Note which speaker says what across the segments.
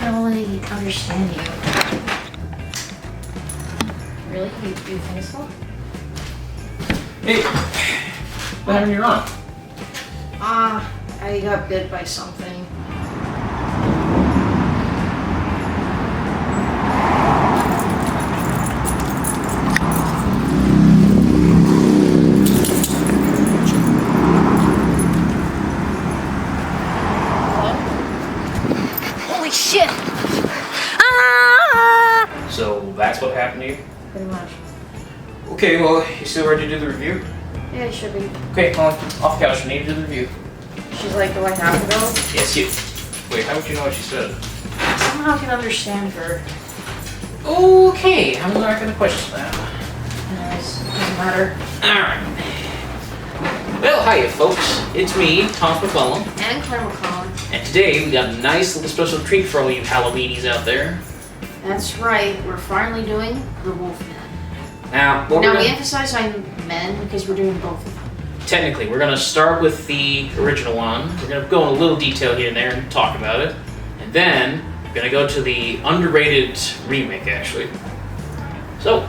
Speaker 1: don't really understand you. Really? You think so?
Speaker 2: Hey, what happened to your arm?
Speaker 1: I got bit by something. Holy shit! Ah!
Speaker 2: So that's what happened to you?
Speaker 1: Pretty much.
Speaker 2: Okay, well, you still ready to do the review?
Speaker 1: Yeah, it should be.
Speaker 2: Okay, Molly, off the couch. We need to do the review.
Speaker 1: She's like, do I have to go?
Speaker 2: Yes, you. Wait, how would you know what she said?
Speaker 1: Somehow I can understand her.
Speaker 2: Okay, I'm not going to question that.
Speaker 1: Anyways, doesn't matter.
Speaker 2: Alright. Well, hiya, folks. It's me, Thomas McClelland.
Speaker 1: And Claire McClelland.
Speaker 2: And today we got a nice little special treat for all you Halloweenies out there.
Speaker 1: That's right, we're finally doing the Wolfman.
Speaker 2: Now,
Speaker 1: We emphasize on men because we're doing both of them.
Speaker 2: technically, we're going to start with the original one. We're going to go in a little detail here and there and talk about it. And then, we're going to go to the underrated remake, actually. So,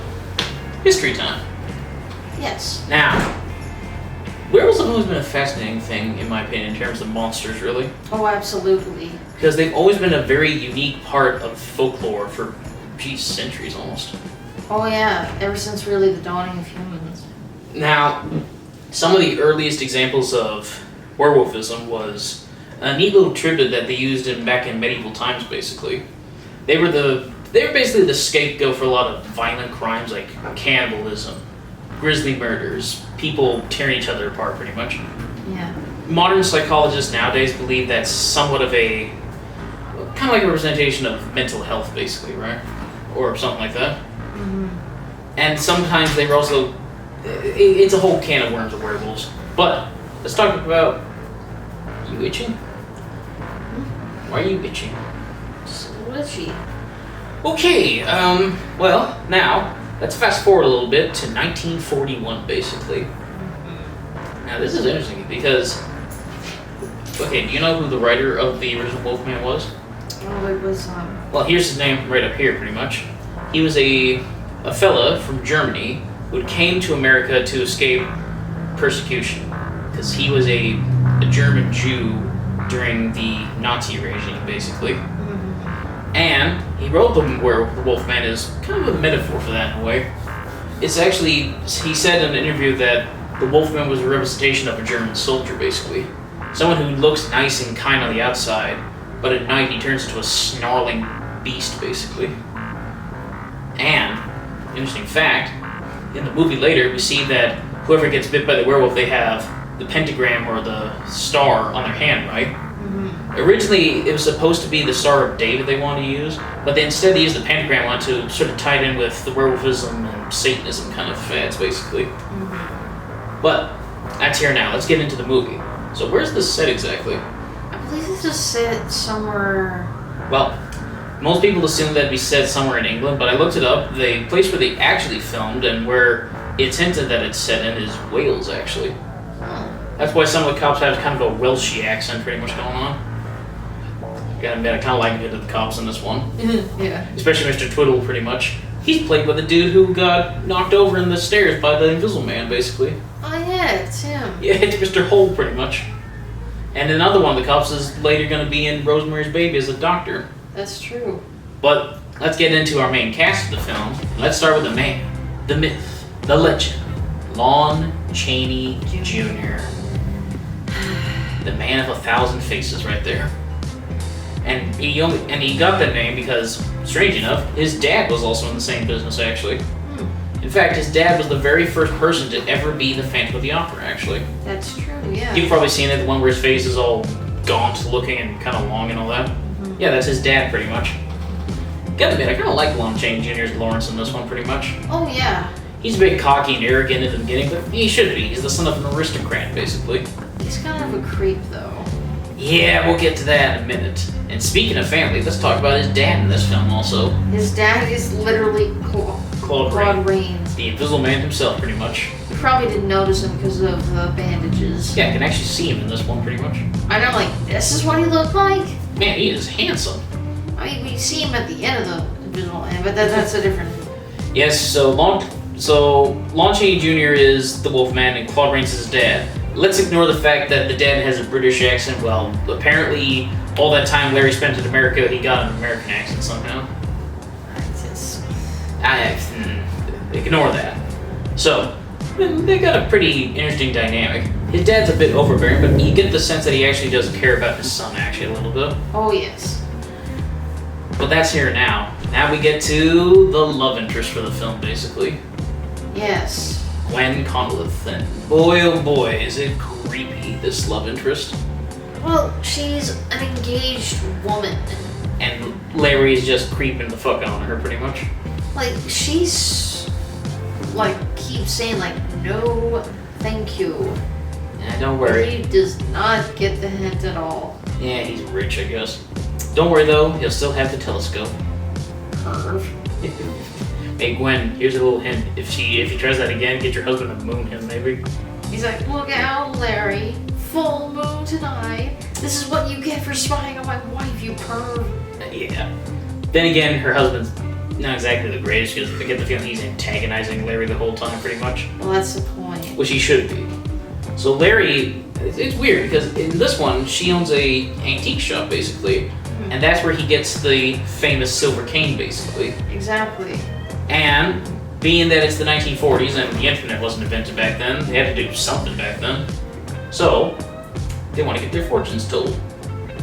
Speaker 2: history time.
Speaker 1: Yes.
Speaker 2: Now, werewolves have always been a fascinating thing, in my opinion, in terms of monsters, really.
Speaker 1: Oh, absolutely.
Speaker 2: Because they've always been a very unique part of folklore for, geez, centuries almost.
Speaker 1: Oh yeah, ever since really the dawning of humans.
Speaker 2: Now, some of the earliest examples of werewolfism was a neat little tribute that they used back in medieval times, basically. They were basically the scapegoat for a lot of violent crimes like cannibalism, grisly murders, people tearing each other apart, pretty much.
Speaker 1: Yeah.
Speaker 2: Modern psychologists nowadays believe that's somewhat of a, kind of like a representation of mental health, basically, right? Or something like that.
Speaker 1: Mm-hmm.
Speaker 2: And sometimes they were also, it's a whole can of worms of werewolves. But, let's talk about, you itching? Why are you itching?
Speaker 1: Just a little itchy.
Speaker 2: Okay, well, now, let's fast forward a little bit to 1941, basically. Now, this is interesting because, okay, do you know who the writer of the original Wolfman was?
Speaker 1: Oh, it was,
Speaker 2: Well, here's his name right up here, pretty much. He was a fella from Germany who came to America to escape persecution because he was a German Jew during the Nazi regime, basically.
Speaker 1: mm-hmm.
Speaker 2: And he wrote where the Wolfman is kind of a metaphor for that in a way. It's actually, he said in an interview that the Wolfman was a representation of a German soldier, basically. Someone who looks nice and kind on the outside, but at night he turns into a snarling beast, basically. And, interesting fact, in the movie later, we see that whoever gets bit by the werewolf, they have the pentagram or the star on their hand, right?
Speaker 1: Mm-hmm.
Speaker 2: Originally, it was supposed to be the Star of David they wanted to use, but they instead they used the pentagram one to sort of tie it in with the werewolfism and Satanism kind of fads, basically.
Speaker 1: Mm-hmm.
Speaker 2: But, that's here now. Let's get into the movie. So where's this set exactly?
Speaker 1: I believe this is set somewhere...
Speaker 2: Well, most people assume that'd be set somewhere in England, but I looked it up. The place where they actually filmed and where it's hinted that it's set in is Wales, actually.
Speaker 1: Oh.
Speaker 2: That's why some of the cops have kind of a Welsh accent pretty much going on. Gotta admit, I kind of like a bit of the cops in this one.
Speaker 1: Yeah.
Speaker 2: Especially Mr. Twiddle, pretty much. He's played by the dude who got knocked over in the stairs by the Invisible Man, basically.
Speaker 1: Oh yeah, it's him.
Speaker 2: Yeah, it's Mr. Hole, pretty much. And another one of the cops is later going to be in Rosemary's Baby as a doctor.
Speaker 1: That's true.
Speaker 2: But let's get into our main cast of the film. Let's start with the man, the myth, the legend, Lon Chaney Jr. The man of 1,000 faces right there. And he got that name because, strange enough, his dad was also in the same business, actually. In fact, his dad was the very first person to ever be the Phantom of the Opera, actually.
Speaker 1: That's true, yeah.
Speaker 2: You've probably seen it, the one where his face is all gaunt looking and kind of long and all that.
Speaker 1: Mm-hmm.
Speaker 2: Yeah, that's his dad, pretty much. Gotta admit, I kind of like Lon Chaney Jr.'s Lawrence in this one, pretty much.
Speaker 1: Oh yeah.
Speaker 2: He's a bit cocky and arrogant in the beginning, but he should be. He's the son of an aristocrat, basically.
Speaker 1: He's kind of a creep, though.
Speaker 2: Yeah, we'll get to that in a minute. And speaking of family, let's talk about his dad in this film also.
Speaker 1: His dad is literally Claude Rains.
Speaker 2: The Invisible Man himself, pretty much.
Speaker 1: You probably didn't notice him because of the bandages.
Speaker 2: Yeah, I can actually see him in this one, pretty much.
Speaker 1: I know, like, this is what he looked like?
Speaker 2: Man, he is handsome.
Speaker 1: I mean, we see him at the end of the Invisible Man, but that's a different...
Speaker 2: Yes, so Lon Chaney Jr. is the Wolfman and Claude Rains is his dad. Let's ignore the fact that the dad has a British accent. Well, apparently all that time Larry spent in America, he got an American accent somehow. Ignore that. So, they got a pretty interesting dynamic. His dad's a bit overbearing, but you get the sense that he actually does care about his son, actually, a little bit.
Speaker 1: Oh, yes.
Speaker 2: But that's here now. Now we get to the love interest for the film, basically.
Speaker 1: Yes.
Speaker 2: Gwen Conleth, and boy oh boy, is it creepy, this love interest.
Speaker 1: Well, she's an engaged woman.
Speaker 2: And Larry's just creeping the fuck on her, pretty much.
Speaker 1: Like, she's... like, keeps saying, like, no, thank you.
Speaker 2: Yeah, don't worry.
Speaker 1: He does not get the hint at all.
Speaker 2: Yeah, he's rich, I guess. Don't worry, though, he'll still have the telescope.
Speaker 1: Curve.
Speaker 2: Hey, Gwen, here's a little hint. If he tries that again, get your husband to moon him, maybe.
Speaker 1: He's like, look out, Larry. Full moon tonight. This is what you get for spying on my wife, you perv.
Speaker 2: Yeah. Then again, her husband's not exactly the greatest, because I get the feeling he's antagonizing Larry the whole time, pretty much.
Speaker 1: Well, that's the point.
Speaker 2: Which he should be. So Larry, it's weird, because in this one, she owns a antique shop, basically. Mm-hmm. And that's where he gets the famous silver cane, basically.
Speaker 1: Exactly.
Speaker 2: And being that it's the 1940s and the internet wasn't invented back then, they had to do something back then. So, they want to get their fortunes told.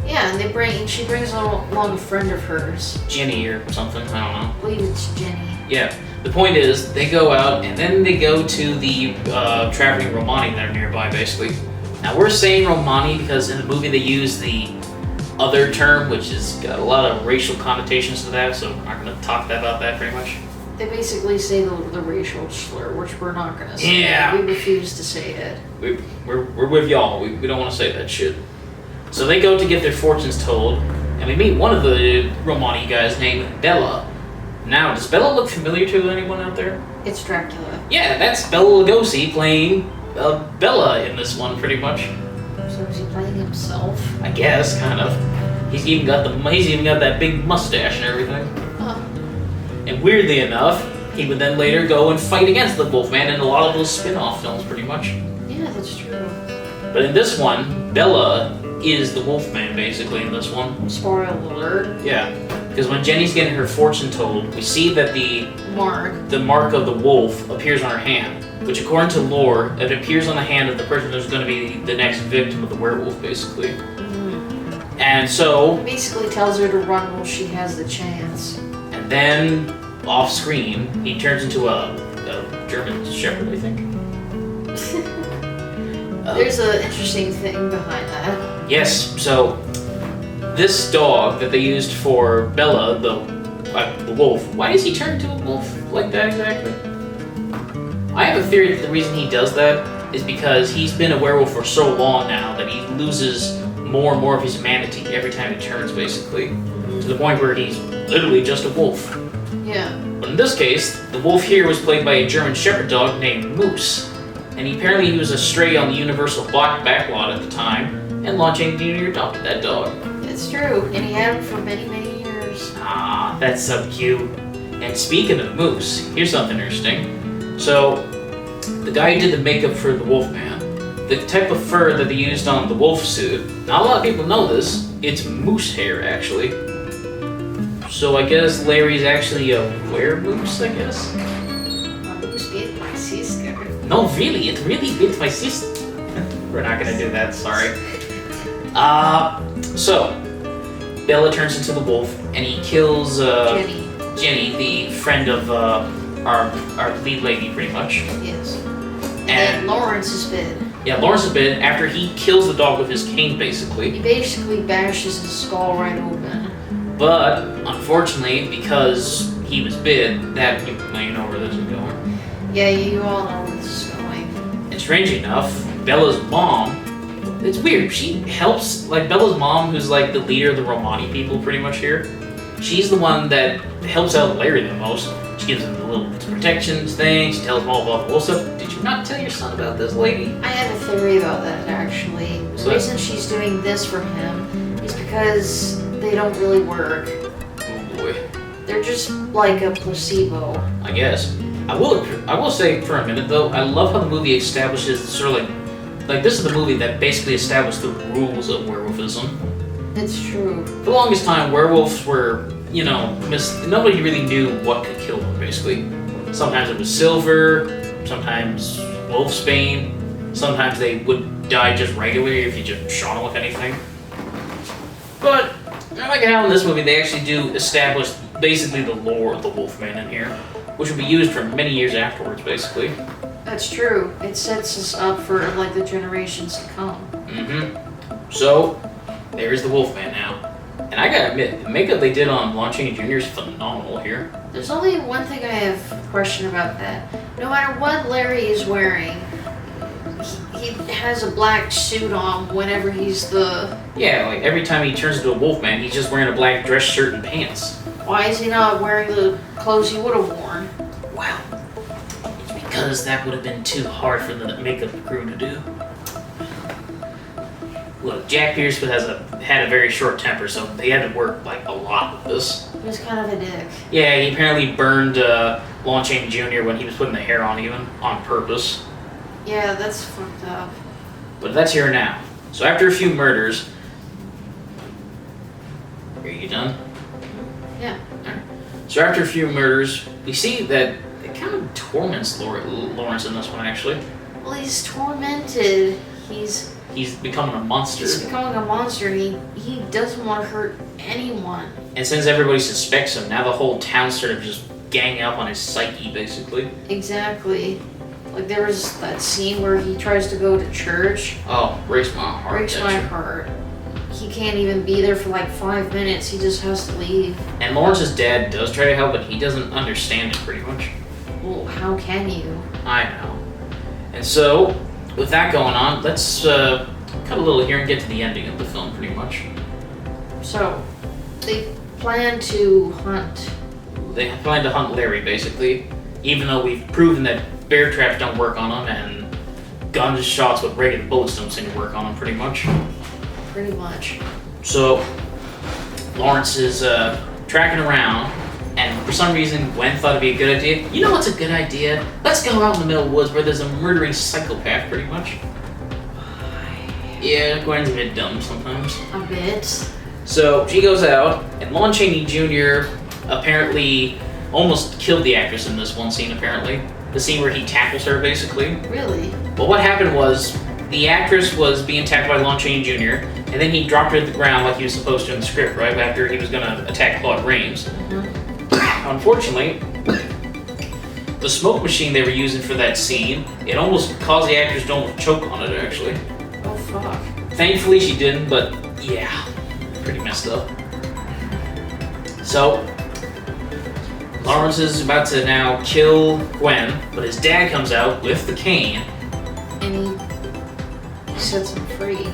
Speaker 1: Yeah, and she brings along a friend of hers.
Speaker 2: Jenny or something, I don't know.
Speaker 1: I believe it's Jenny.
Speaker 2: Yeah, the point is, they go out and then they go to the traveling Romani that are nearby, basically. Now, we're saying Romani because in the movie they use the other term, which has got a lot of racial connotations to that, so I'm not going to talk about that very much.
Speaker 1: They basically say the racial slur, which we're not going to say.
Speaker 2: Yeah.
Speaker 1: We refuse to say it.
Speaker 2: We're with y'all. We don't want to say that shit. So they go to get their fortunes told, and we meet one of the Romani guys named Bella. Now, does Bella look familiar to anyone out there?
Speaker 1: It's Dracula.
Speaker 2: Yeah, that's Bela Lugosi playing Bella in this one, pretty much.
Speaker 1: So is he playing himself?
Speaker 2: I guess, kind of. He's even got that big mustache and everything.
Speaker 1: Huh.
Speaker 2: And weirdly enough, he would then later go and fight against the Wolfman in a lot of those spin-off films, pretty much.
Speaker 1: Yeah, that's true.
Speaker 2: But in this one, Bella is the Wolfman, basically, in this one.
Speaker 1: Spoiler alert.
Speaker 2: Yeah, because when Jenny's getting her fortune told, we see that the mark of the wolf appears on her hand, which according to lore, it appears on the hand of the person who's going to be the next victim of the werewolf, basically. Mm-hmm. And so...
Speaker 1: It basically tells her to run while she has the chance.
Speaker 2: And then, off screen, he turns into a German Shepherd, I think.
Speaker 1: There's an interesting thing behind that.
Speaker 2: Yes, so this dog that they used for Bella, the wolf, why does he turn into a wolf like that exactly? I have a theory that the reason he does that is because he's been a werewolf for so long now that he loses more and more of his humanity every time he turns, basically, to the point where he's literally just a wolf.
Speaker 1: Yeah.
Speaker 2: But in this case, the wolf here was played by a German Shepherd dog named Moose. And apparently he was a stray on the Universal backlot at the time, and Lon Chaney Jr. adopted that dog.
Speaker 1: It's true, and he had him for many, many years.
Speaker 2: Ah, that's so cute. And speaking of Moose, here's something interesting. So, the guy who did the makeup for the Wolfman, the type of fur that they used on the wolf suit, not a lot of people know this, it's moose hair, actually. So I guess Larry's actually a werewolf, I guess? No, really, it really bit my sister. We're not gonna do that, sorry. So, Bella turns into the wolf, and he kills, Jenny, the friend of, our lead lady, pretty much.
Speaker 1: Yes. And Lawrence is bit.
Speaker 2: Yeah, Lawrence is bit after he kills the dog with his cane, basically.
Speaker 1: He basically bashes his skull right open.
Speaker 2: But, unfortunately, because he was bit, now you know where this is going.
Speaker 1: Yeah, you all know where this is going.
Speaker 2: And strange enough, Bella's mom, it's weird, she helps, like Bella's mom, who's like the leader of the Romani people pretty much here, she's the one that helps out Larry the most. She gives him the little protections thing, she tells him all about the whole stuff. Did you not tell your son about this lady?
Speaker 1: I have a theory about that, actually. The reason she's doing this for him is because they don't really work.
Speaker 2: way.
Speaker 1: They're just like a placebo.
Speaker 2: I guess. I will say for a minute though, I love how the movie establishes sort of like this is the movie that basically established the rules of werewolfism.
Speaker 1: It's true.
Speaker 2: For the longest time, werewolves were, nobody really knew what could kill them, basically. Sometimes it was silver, sometimes wolfbane, sometimes they would die just regularly if you just shot them with anything. But, I like how in this movie they actually do establish basically the lore of the Wolfman in here, which would be used for many years afterwards, basically.
Speaker 1: That's true. It sets us up for, like, the generations to come.
Speaker 2: Mm-hmm. So, there's the Wolfman now. And I gotta admit, the makeup they did on Lon Chaney Jr. is phenomenal here.
Speaker 1: There's only one thing I have a question about that. No matter what Larry is wearing, he has a black suit on whenever he's the...
Speaker 2: Yeah, like every time he turns into a Wolfman, he's just wearing a black dress shirt and pants.
Speaker 1: Why is he not wearing the clothes he would have worn?
Speaker 2: Well, it's because that would have been too hard for the makeup crew to do. Look, Jack Pierce had a very short temper, so they had to work like a lot with this.
Speaker 1: He was kind of a dick.
Speaker 2: Yeah, he apparently burned Lon Chaney Jr. when he was putting the hair on, even on purpose.
Speaker 1: Yeah, that's fucked up.
Speaker 2: But that's here now. So after a few murders, are you done?
Speaker 1: Yeah.
Speaker 2: Alright. So after a few murders, we see that it kind of torments Lawrence in this one, actually.
Speaker 1: Well, he's tormented.
Speaker 2: He's becoming a monster.
Speaker 1: He's becoming a monster. He doesn't want to hurt anyone.
Speaker 2: And since everybody suspects him, now the whole town's sort of just ganging up on his psyche, basically.
Speaker 1: Exactly. Like, there was that scene where he tries to go to church.
Speaker 2: Oh, breaks my heart.
Speaker 1: Breaks my heart. He can't even be there for like 5 minutes. He just has to leave.
Speaker 2: And Lawrence's dad does try to help, but he doesn't understand it pretty much.
Speaker 1: Well, how can you?
Speaker 2: I know. And so, with that going on, let's cut a little here and get to the ending of the film, pretty much.
Speaker 1: So, they plan to hunt.
Speaker 2: They plan to hunt Larry, basically, even though we've proven that bear traps don't work on him, and gun shots with regular bullets don't seem to work on him, pretty much.
Speaker 1: Pretty much.
Speaker 2: So, Lawrence is tracking around, and for some reason, Gwen thought it'd be a good idea. You know what's a good idea? Let's go out in the middle of the woods where there's a murdering psychopath, pretty much. Yeah, Gwen's a bit dumb sometimes.
Speaker 1: A bit.
Speaker 2: So, she goes out, and Lon Chaney Jr. apparently almost killed the actress in this one scene, apparently. The scene where he tackles her, basically.
Speaker 1: Really?
Speaker 2: Well, what happened was, the actress was being tackled by Lon Chaney Jr., and then he dropped her to the ground like he was supposed to in the script, right? After he was going to attack Claude Rains. Mm-hmm. Unfortunately, the smoke machine they were using for that scene, it almost caused the actress to almost choke on it, actually.
Speaker 1: Oh, fuck.
Speaker 2: Thankfully, she didn't, but yeah, pretty messed up. So, Lawrence is about to now kill Gwen, but his dad comes out with the cane.
Speaker 1: And he sets him free.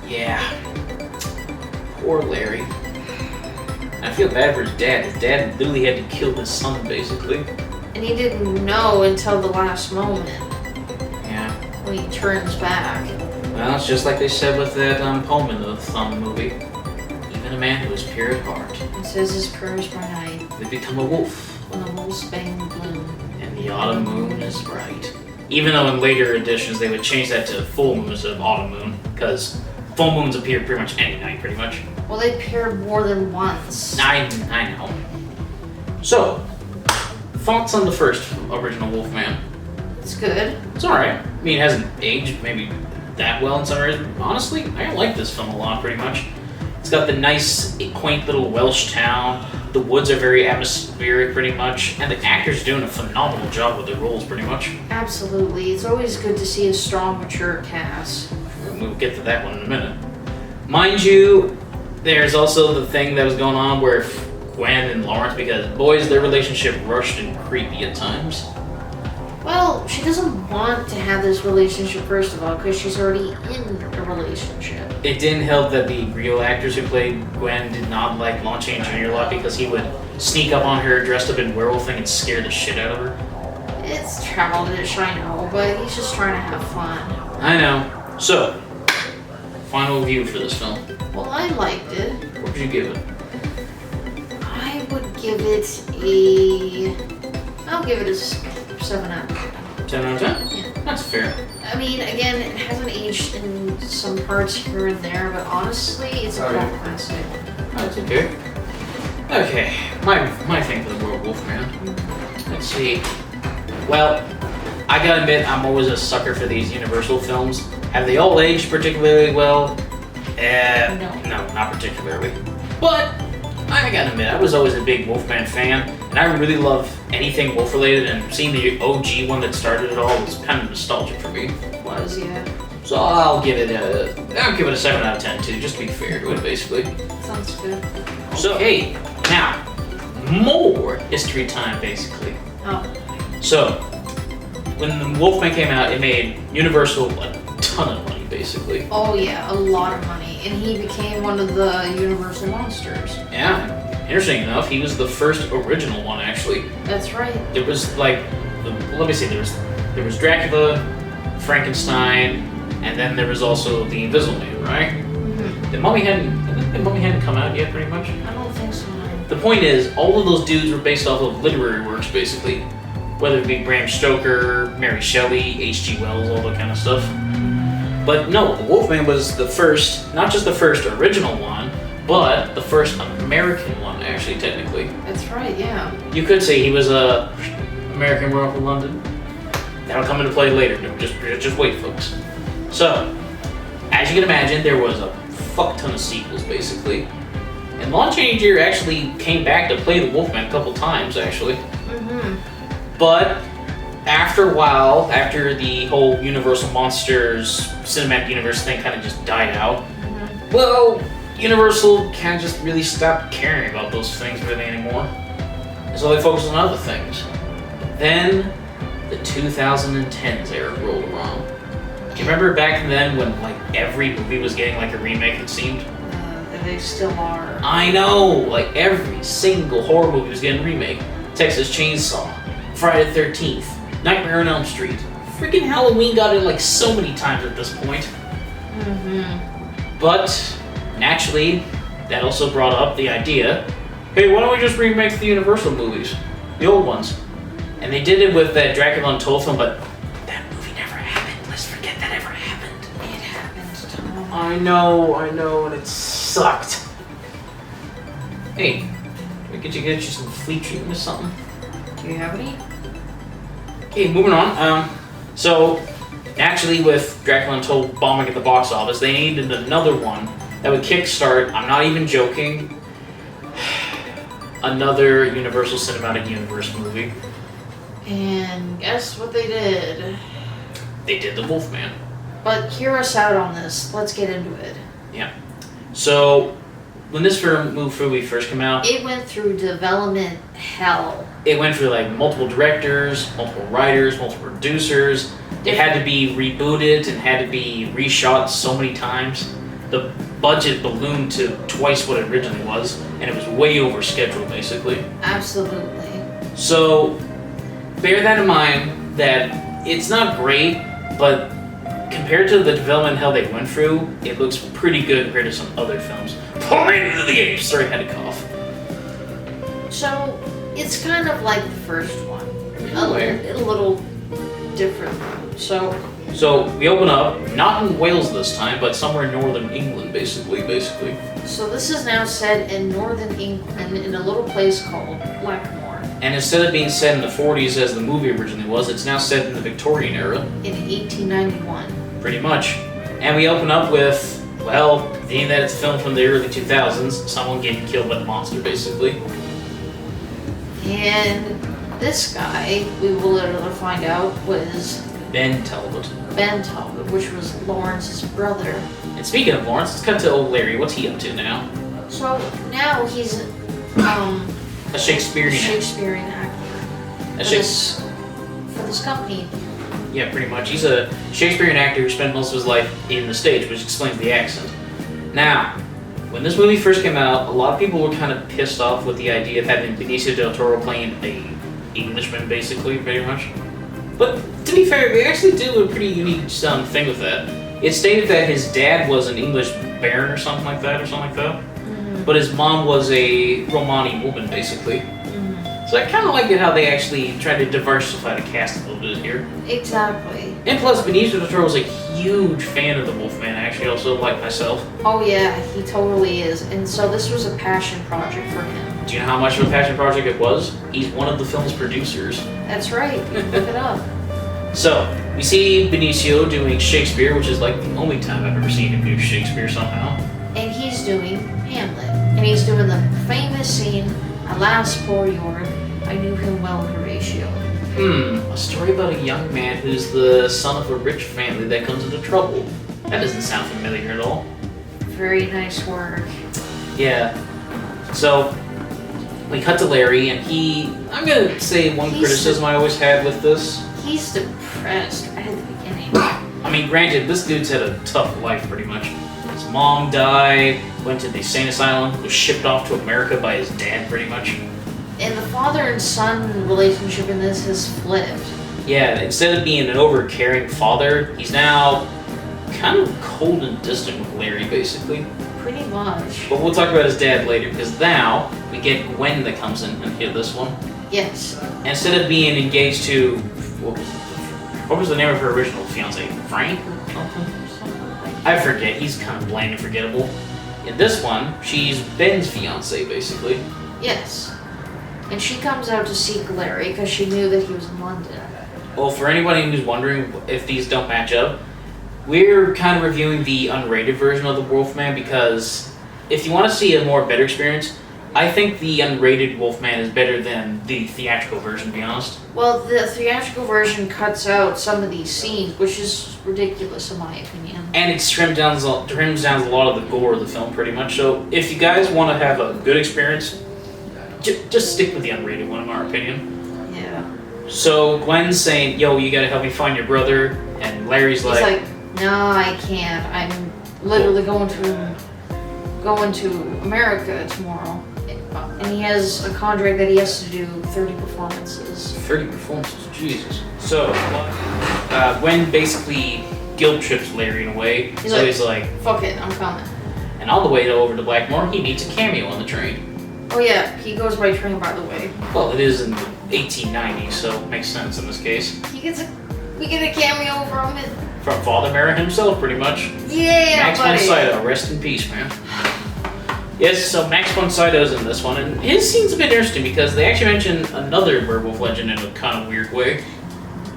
Speaker 2: Yeah. Poor Larry. I feel bad for his dad. His dad literally had to kill his son, basically.
Speaker 1: And he didn't know until the last moment.
Speaker 2: Yeah.
Speaker 1: When he turns back.
Speaker 2: Well, it's just like they said with that poem in the Thumb movie. Even a man who is pure at heart.
Speaker 1: He says his prayers by night.
Speaker 2: They become a wolf.
Speaker 1: When the wolf's bane bloom.
Speaker 2: And the autumn moon is bright. Even though in later editions they would change that to full moon instead of autumn moon, because full moons appear pretty much any night, pretty much.
Speaker 1: Well, they appear more than once.
Speaker 2: I know. So, thoughts on the first original Wolfman?
Speaker 1: It's good.
Speaker 2: It's alright. I mean, it hasn't aged maybe that well in some areas. Honestly, I like this film a lot, pretty much. It's got the nice, quaint little Welsh town. The woods are very atmospheric, pretty much. And the actors are doing a phenomenal job with their roles, pretty much.
Speaker 1: Absolutely. It's always good to see a strong, mature cast.
Speaker 2: We'll get to that one in a minute. Mind you, there's also the thing that was going on where Gwen and Lawrence, because boys, their relationship rushed and creepy at times.
Speaker 1: Well, she doesn't want to have this relationship, first of all, because she's already in a relationship.
Speaker 2: It didn't help that the real actors who played Gwen did not like Lon Chaney Jr. a lot because he would sneak up on her dressed up in werewolf thing and scare the shit out of her.
Speaker 1: It's childish, I know, but he's just trying to have fun.
Speaker 2: I know. So, final review for this film.
Speaker 1: Well, I liked it.
Speaker 2: What would you give it?
Speaker 1: I would give it a 7 out of 10.
Speaker 2: 10 out of 10?
Speaker 1: Yeah.
Speaker 2: That's fair.
Speaker 1: I mean, again, it hasn't aged in some parts here and there, but honestly, it's a cult classic.
Speaker 2: That's okay. Okay, my thing for the World Wolfman. Let's see. Well, I gotta admit, I'm always a sucker for these Universal films. Have they all aged particularly well? No, not particularly. But I gotta admit, I was always a big Wolfman fan, and I really love anything wolf related. And seeing the OG one that started it all was kind of nostalgic for me.
Speaker 1: Was, yeah.
Speaker 2: So I'll give it a 7 out of 10 too, just to be fair to it, basically.
Speaker 1: Sounds good.
Speaker 2: So hey, now more history time, basically.
Speaker 1: Oh.
Speaker 2: So when the Wolfman came out, it made Universal a ton of money, basically.
Speaker 1: Oh yeah, a lot of money, and he became one of the Universal monsters.
Speaker 2: Yeah. Interesting enough, he was the first original one, actually.
Speaker 1: That's right.
Speaker 2: There was there was Dracula, Frankenstein, and then there was also the Invisible Man, right?
Speaker 1: Mm-hmm.
Speaker 2: The Mummy hadn't come out yet, pretty much.
Speaker 1: I don't think so.
Speaker 2: The point is, all of those dudes were based off of literary works, basically. Whether it be Bram Stoker, Mary Shelley, H.G. Wells, all that kind of stuff. But no, the Wolfman was the first, not just the first original one, but the first American one, actually, technically.
Speaker 1: That's right, yeah.
Speaker 2: You could say he was a American Werewolf in London. That'll come into play later. Just wait, folks. So, as you can imagine, there was a fuck ton of sequels, basically. And Lon Chaney Jr. actually came back to play the Wolfman a couple times, actually.
Speaker 1: Mm-hmm.
Speaker 2: But after a while, after the whole Universal Monsters cinematic universe thing kind of just died out, well, Universal kind of just really stopped caring about those things really anymore. And so they focused on other things. Then the 2010s era rolled around. Do you remember back then when like every movie was getting like a remake, it seemed?
Speaker 1: They still are.
Speaker 2: I know! Like every single horror movie was getting a remake. Texas Chainsaw, Friday the 13th, Nightmare on Elm Street. Freaking Halloween got it like so many times at this point.
Speaker 1: Mm-hmm.
Speaker 2: But, naturally, that also brought up the idea, hey, why don't we just remake the Universal movies? The old ones. And they did it with that Dracula Untold film, but that movie never happened. Let's forget that ever happened.
Speaker 1: It happened, Tom.
Speaker 2: I know, and it sucked. Hey, could you get you some flea treatment or something?
Speaker 1: Do you have any?
Speaker 2: Okay, moving on. So, actually, with Dracula Untold bombing at the box office, they needed another one that would kickstart, I'm not even joking, another Universal Cinematic Universe movie.
Speaker 1: And guess what they did?
Speaker 2: They did the Wolfman.
Speaker 1: But hear us out on this. Let's get into it.
Speaker 2: Yeah. So, when this movie first came out,
Speaker 1: It went through development hell.
Speaker 2: it went through like multiple directors, multiple writers, multiple producers. It had to be rebooted and had to be reshot so many times. The budget ballooned to twice what it originally was, and it was way over schedule, basically.
Speaker 1: Absolutely.
Speaker 2: So, bear that in mind that it's not great, but compared to the development hell they went through, it looks pretty good compared to some other films. Planet of the Apes! Sorry, I had to cough.
Speaker 1: So, it's kind of like the first one.
Speaker 2: In a way.
Speaker 1: A little different. So,
Speaker 2: we open up, not in Wales this time, but somewhere in northern England, basically.
Speaker 1: so this is now set in northern England in a little place called Blackmore
Speaker 2: And instead of being set in the 40s as the movie originally was, it's now set in the Victorian era.
Speaker 1: in 1891.
Speaker 2: Pretty much. And we open up with, well, being that it's a film from the early 2000s, someone getting killed by the monster, basically.
Speaker 1: And this guy, we will later find out, was
Speaker 2: Ben Talbot.
Speaker 1: Ben Talbot, which was Lawrence's brother.
Speaker 2: And speaking of Lawrence, let's cut to old Larry. What's he up to now?
Speaker 1: So now he's
Speaker 2: A Shakespearean actor.
Speaker 1: Shakespearean actor
Speaker 2: A
Speaker 1: for this company.
Speaker 2: Yeah, pretty much. He's a Shakespearean actor who spent most of his life in the stage, which explains the accent. Now, when this movie first came out, a lot of people were kind of pissed off with the idea of having Benicio del Toro playing a Englishman, basically, pretty much. But to be fair, they actually did a pretty unique thing with that. It stated that his dad was an English baron or something like that, but his mom was a Romani woman, basically. So I kind of like it how they actually tried to diversify the cast a little bit here.
Speaker 1: Exactly.
Speaker 2: And plus, Benicio del Toro was a huge fan of the Wolfman, actually, also like myself.
Speaker 1: Oh yeah, he totally is. And so this was a passion project for him.
Speaker 2: Do you know how much of a passion project it was? He's one of the film's producers.
Speaker 1: That's right. Look it up.
Speaker 2: So, we see Benicio doing Shakespeare, which is like the only time I've ever seen him do Shakespeare somehow.
Speaker 1: And he's doing Hamlet. And he's doing the famous scene, Alas, poor York, I knew him well, Horatio.
Speaker 2: A story about a young man who's the son of a rich family that comes into trouble. That doesn't sound familiar at all.
Speaker 1: Very nice work.
Speaker 2: Yeah. So, we cut to Larry, and I'm gonna say one criticism I always had with this.
Speaker 1: He's depressed right at the beginning.
Speaker 2: I mean, granted, this dude's had a tough life pretty much. His mom died, went to the insane asylum, was shipped off to America by his dad pretty much.
Speaker 1: And the father and son relationship in this has flipped.
Speaker 2: Yeah, instead of being an over-caring father, he's now kind of cold and distant with Larry, basically.
Speaker 1: Pretty much.
Speaker 2: But we'll talk about his dad later, because now we get Gwen that comes in and hit this one.
Speaker 1: Yes.
Speaker 2: Instead of being engaged to, what was the name of her original fiance? Frank or something? I forget. He's kind of bland and forgettable. In this one, she's Ben's fiance, basically.
Speaker 1: Yes. And she comes out to seek Larry because she knew that he was in London.
Speaker 2: Well, for anybody who's wondering if these don't match up, we're kind of reviewing the unrated version of the Wolfman because if you want to see a better experience, I think the unrated Wolfman is better than the theatrical version, to be honest.
Speaker 1: Well, the theatrical version cuts out some of these scenes, which is ridiculous in my opinion.
Speaker 2: And it trims down a lot of the gore of the film, pretty much. So if you guys want to have a good experience, just stick with the unrated one, in our opinion.
Speaker 1: Yeah.
Speaker 2: So Gwen's saying, yo, you gotta help me find your brother, and Larry's
Speaker 1: He's like, no, I can't. I'm literally going to America tomorrow. And he has a contract that he has to do 30 performances.
Speaker 2: 30 performances, Jesus. So, Gwen basically guilt trips Larry in a way. He's like,
Speaker 1: fuck it, I'm coming.
Speaker 2: And on the way over to Blackmore, he meets a cameo on the train.
Speaker 1: Oh yeah, he goes by train, by the way.
Speaker 2: Well, it is in the 1890s, so it makes sense in this case.
Speaker 1: We get a cameo from it.
Speaker 2: From Father Merrin himself, pretty much.
Speaker 1: Yeah,
Speaker 2: Max von Sydow, rest in peace, man. Yes, so Max von Sydow's in this one, and his scene's a bit interesting because they actually mention another werewolf legend in a kind of weird way.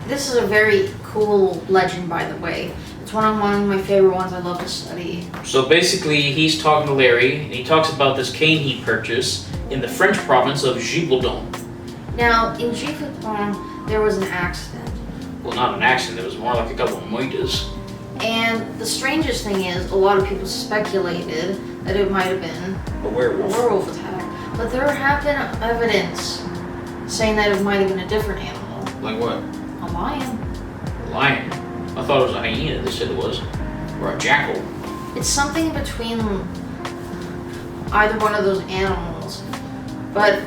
Speaker 1: This is a very cool legend, by the way. It's one of my favorite ones I love to study.
Speaker 2: So basically, he's talking to Larry, and he talks about this cane he purchased in the French province of Givaudan.
Speaker 1: Now, in Givaudan, there was an accident.
Speaker 2: Well, not an accident, it was more like a couple of moitas.
Speaker 1: And the strangest thing is, a lot of people speculated that it might have been
Speaker 2: A werewolf
Speaker 1: attack. But there have been evidence saying that it might have been a different animal.
Speaker 2: Like what?
Speaker 1: A lion.
Speaker 2: A lion? I thought it was a hyena, they said it was. Or a jackal.
Speaker 1: It's something between either one of those animals. But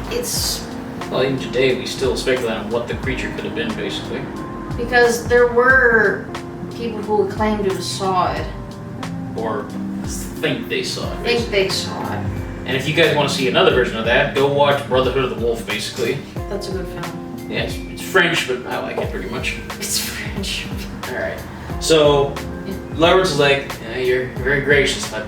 Speaker 1: it's...
Speaker 2: Well, even today, we still speculate on what the creature could have been, basically.
Speaker 1: Because there were people who claimed to have saw it.
Speaker 2: Or think they saw it, basically.
Speaker 1: Think they saw it.
Speaker 2: And if you guys want to see another version of that, go watch Brotherhood of the Wolf, basically.
Speaker 1: That's a good film.
Speaker 2: Yeah, it's French, but I like it pretty much.
Speaker 1: It's French.
Speaker 2: Alright. So, Lawrence is like, yeah, you're very gracious, but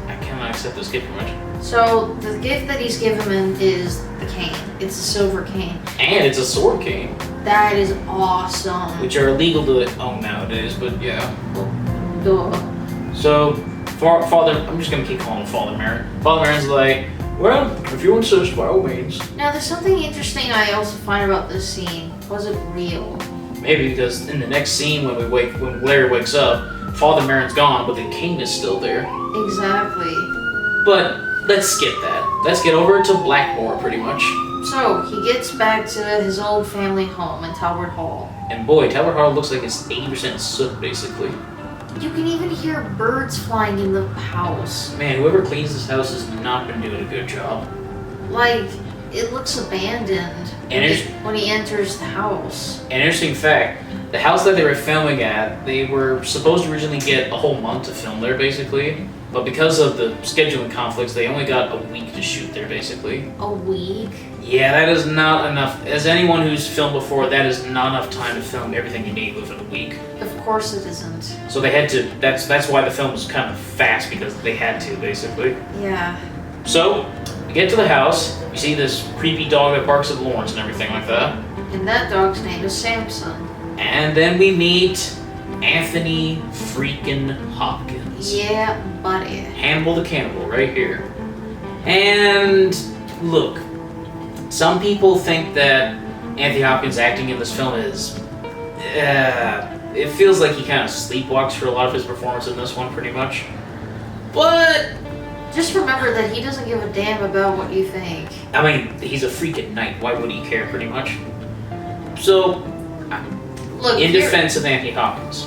Speaker 2: I cannot accept this gift very much.
Speaker 1: So, the gift that he's given him is the cane. It's a silver cane.
Speaker 2: And it's a sword cane.
Speaker 1: That is awesome.
Speaker 2: Which are illegal to own nowadays, but yeah.
Speaker 1: Duh.
Speaker 2: So, Father, I'm just gonna keep calling him Father Merrin. Father Merrin's like, well, if you insist, by all means.
Speaker 1: Now, there's something interesting I also find about this scene. Was it real?
Speaker 2: Maybe because in the next scene when Larry wakes up, Father Merrin's gone, but the cane is still there.
Speaker 1: Exactly.
Speaker 2: But let's skip that. Let's get over to Blackmore, pretty much.
Speaker 1: So, he gets back to his old family home in Talbot Hall.
Speaker 2: And boy, Talbot Hall looks like it's 80% soot, basically.
Speaker 1: You can even hear birds flying in the house.
Speaker 2: Man, whoever cleans this house has not been doing a good job.
Speaker 1: Like, it looks abandoned when he enters the house.
Speaker 2: An interesting fact, the house that they were filming at, they were supposed to originally get a whole month to film there, basically. But because of the scheduling conflicts, they only got a week to shoot there, basically.
Speaker 1: A week?
Speaker 2: Yeah, that is not enough. As anyone who's filmed before, that is not enough time to film everything you need within a week.
Speaker 1: Of course it isn't.
Speaker 2: So they had to. That's why the film was kind of fast, because they had to, basically.
Speaker 1: Yeah.
Speaker 2: So we get to the house. You see this creepy dog that barks at Lawrence and everything like that.
Speaker 1: And that dog's name is Samson.
Speaker 2: And then we meet Anthony freaking Hopkins.
Speaker 1: Yeah, buddy.
Speaker 2: Hannibal the Cannibal, right here. And look, some people think that Anthony Hopkins acting in this film is. It feels like he kind of sleepwalks for a lot of his performance in this one, pretty much. But
Speaker 1: just remember that he doesn't give a damn about what you think.
Speaker 2: I mean, he's a freaking knight. Why would he care, pretty much? So,
Speaker 1: look,
Speaker 2: in defense of Anthony Hopkins,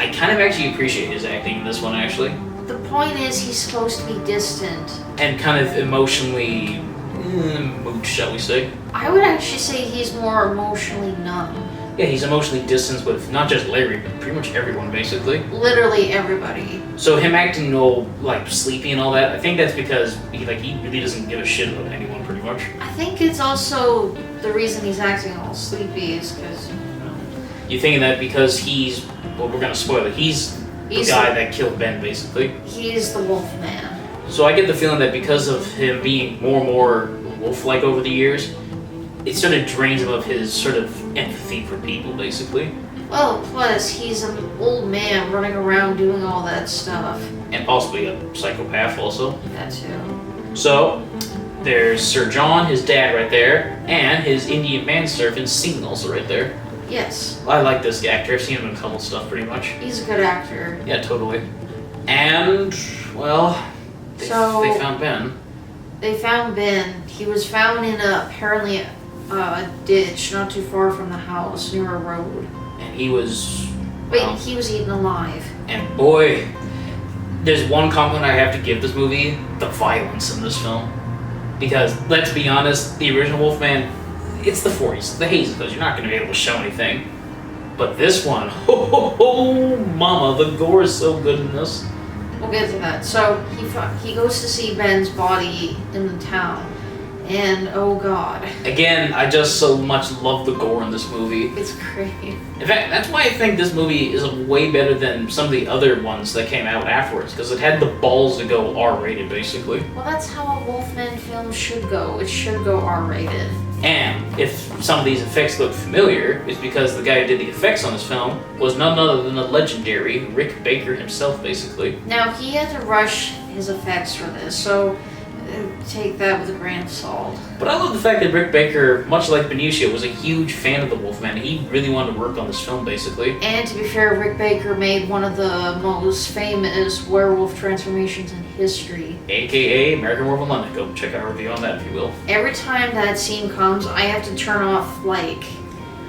Speaker 2: I kind of actually appreciate his acting in this one, actually.
Speaker 1: The point is, he's supposed to be distant.
Speaker 2: And kind of emotionally moved, shall we say.
Speaker 1: I would actually say he's more emotionally numb.
Speaker 2: Yeah, he's emotionally distanced with not just Larry, but pretty much everyone, basically.
Speaker 1: Literally everybody.
Speaker 2: So him acting all, like, sleepy and all that, I think that's because he really doesn't give a shit about anyone, pretty much.
Speaker 1: I think it's also the reason he's acting all sleepy is because...
Speaker 2: You thinking that because he's... Well, we're gonna spoil it. He's the guy that killed Ben, basically.
Speaker 1: He's the Wolfman.
Speaker 2: So I get the feeling that because of him being more and more wolf-like over the years, it sort of drains him of his sort of empathy for people, basically.
Speaker 1: Well, plus, he's an old man running around doing all that stuff.
Speaker 2: And possibly a psychopath, also.
Speaker 1: That too.
Speaker 2: So, there's Sir John, his dad, right there, and his Indian manservant, Scene, also right there.
Speaker 1: Yes.
Speaker 2: I like this actor. I've seen him in a couple stuff, pretty much.
Speaker 1: He's a good actor.
Speaker 2: Yeah, totally. And, well, they found Ben.
Speaker 1: They found Ben. He was found in apparently a ditch not too far from the house, near a road.
Speaker 2: And he was...
Speaker 1: Wait, he was eaten alive.
Speaker 2: And boy, there's one compliment I have to give this movie, the violence in this film. Because, let's be honest, the original Wolfman, it's the 40s, the hazy clothes, you're not going to be able to show anything. But this one, ho, mama, the gore is so good in this.
Speaker 1: We'll get to that. So, he goes to see Ben's body in the town. And, oh god.
Speaker 2: Again, I just so much love the gore in this movie.
Speaker 1: It's great.
Speaker 2: In fact, that's why I think this movie is way better than some of the other ones that came out afterwards, because it had the balls to go R-rated, basically.
Speaker 1: Well, that's how a Wolfman film should go. It should go R-rated.
Speaker 2: And if some of these effects look familiar, it's because the guy who did the effects on this film was none other than the legendary Rick Baker himself, basically.
Speaker 1: Now, he had to rush his effects for this, so take that with a grain of salt.
Speaker 2: But I love the fact that Rick Baker, much like Benicio, was a huge fan of the Wolfman. He really wanted to work on this film, basically.
Speaker 1: And to be fair, Rick Baker made one of the most famous werewolf transformations in history.
Speaker 2: AKA American Werewolf in London. Go check out our review on that if you will.
Speaker 1: Every time that scene comes, I have to turn off, like,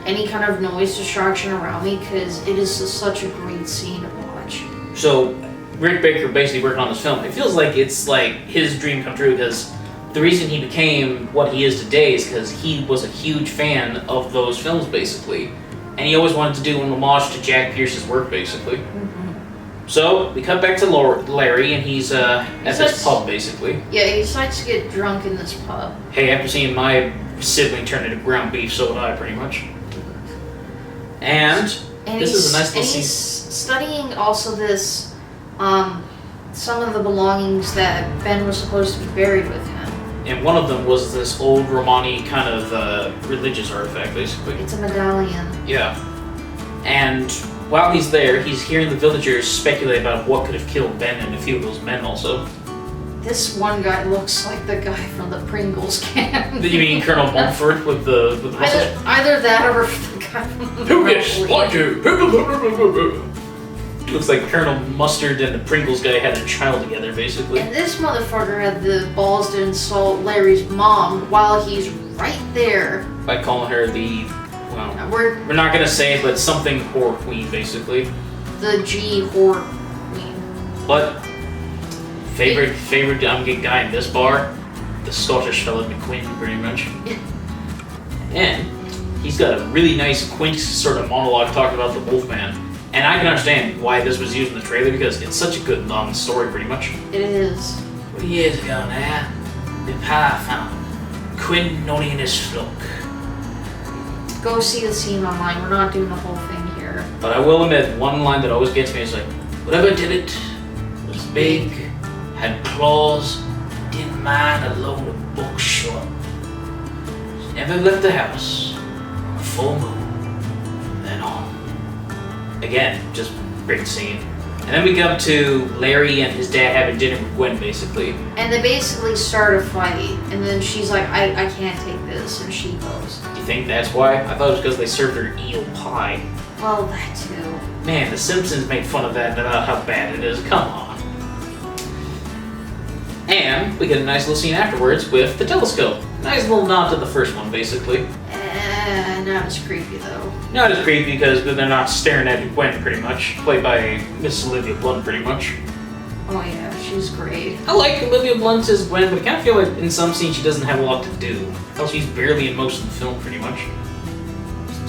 Speaker 1: any kind of noise distraction around me, because it is just such a great scene to watch.
Speaker 2: So, Rick Baker basically working on this film, it feels like it's like his dream come true, because the reason he became what he is today is because he was a huge fan of those films, basically. And he always wanted to do an homage to Jack Pierce's work, basically. Mm-hmm. So, we cut back to Larry, and he's at this pub, basically.
Speaker 1: Yeah, he decides to get drunk in this pub.
Speaker 2: Hey, after seeing my sibling turn into ground beef, so would I, pretty much. And this is a nice little scene.
Speaker 1: He's studying also this... some of the belongings that Ben was supposed to be buried with him.
Speaker 2: And one of them was this old Romani kind of religious artifact, basically.
Speaker 1: It's a medallion.
Speaker 2: Yeah. And while he's there, he's hearing the villagers speculate about what could have killed Ben and a few of those men also.
Speaker 1: This one guy looks like the guy from the Pringles can.
Speaker 2: You mean Colonel Mumford with the mustache?
Speaker 1: Either that or the guy from the
Speaker 2: Who gets like you? Looks like Colonel Mustard and the Pringles guy had a child together, basically.
Speaker 1: And this motherfucker had the balls to insult Larry's mom while he's right there.
Speaker 2: By calling her the, well, we're not gonna say it, but something whore queen, basically.
Speaker 1: The G whore queen.
Speaker 2: But favorite guy in this bar, the Scottish fella McQueen, pretty much. And he's got a really nice quaint sort of monologue talking about the Wolfman. And I can understand why this was used in the trailer because it's such a good long story, pretty much.
Speaker 1: It is.
Speaker 2: 20 years ago now, the pa found Quinn Noni in his flock.
Speaker 1: Go see the scene online. We're not doing the whole thing here.
Speaker 2: But I will admit, one line that always gets me is like, whatever did it was big, had claws, didn't mind a load of buckshot. She never left the house on a full moon from then on. Again, just great scene. And then we come to Larry and his dad having dinner with Gwen, basically.
Speaker 1: And they basically start a fight, and then she's like, I can't take this, and she goes.
Speaker 2: Do you think that's why? I thought it was because they served her eel pie.
Speaker 1: Well, that too.
Speaker 2: Man, The Simpsons made fun of that about how bad it is. Come on. And we get a nice little scene afterwards with the telescope. Nice little nod to the first one, basically.
Speaker 1: Not as creepy, though.
Speaker 2: Not as creepy because they're not staring at Gwen, pretty much. Played by Miss Olivia Blunt, pretty much.
Speaker 1: Oh yeah, she's great.
Speaker 2: I like Olivia Blunt as Gwen, but I kind of feel like in some scenes she doesn't have a lot to do. Hell, she's barely in most of the film, pretty much.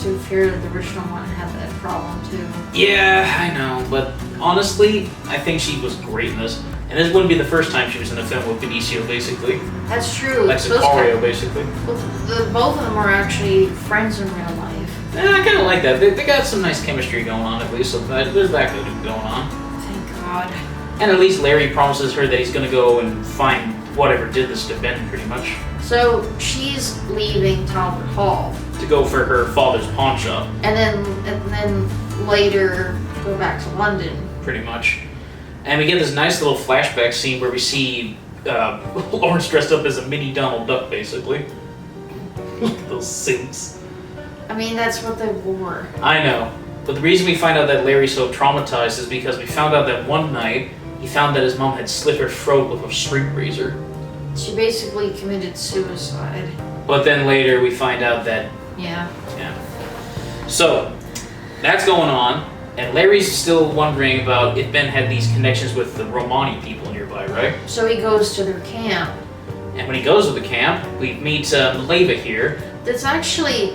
Speaker 1: To be fair, the original one had that problem, too.
Speaker 2: Yeah, I know, but honestly, I think she was great in this. And this wouldn't be the first time she was in a film with Benicio, basically.
Speaker 1: That's true.
Speaker 2: Like Sicario, basically.
Speaker 1: Both of them are actually friends in real life.
Speaker 2: I kind of like that. They got some nice chemistry going on, at least, so there's that going on.
Speaker 1: Thank God.
Speaker 2: And at least Larry promises her that he's going to go and find whatever did this to Ben, pretty much.
Speaker 1: So she's leaving Talbot Hall.
Speaker 2: To go for her father's pawn shop.
Speaker 1: And then later go back to London.
Speaker 2: Pretty much. And we get this nice little flashback scene where we see Lawrence dressed up as a mini Donald Duck, basically. Those suits.
Speaker 1: I mean, that's what they wore.
Speaker 2: I know. But the reason we find out that Larry's so traumatized is because we found out that one night he found that his mom had slit her throat with a street razor.
Speaker 1: She basically committed suicide.
Speaker 2: But then later we find out that...
Speaker 1: Yeah.
Speaker 2: So, that's going on. And Larry's still wondering about if Ben had these connections with the Romani people nearby, right?
Speaker 1: So he goes to their camp.
Speaker 2: And when he goes to the camp, we meet Maleva here.
Speaker 1: That's actually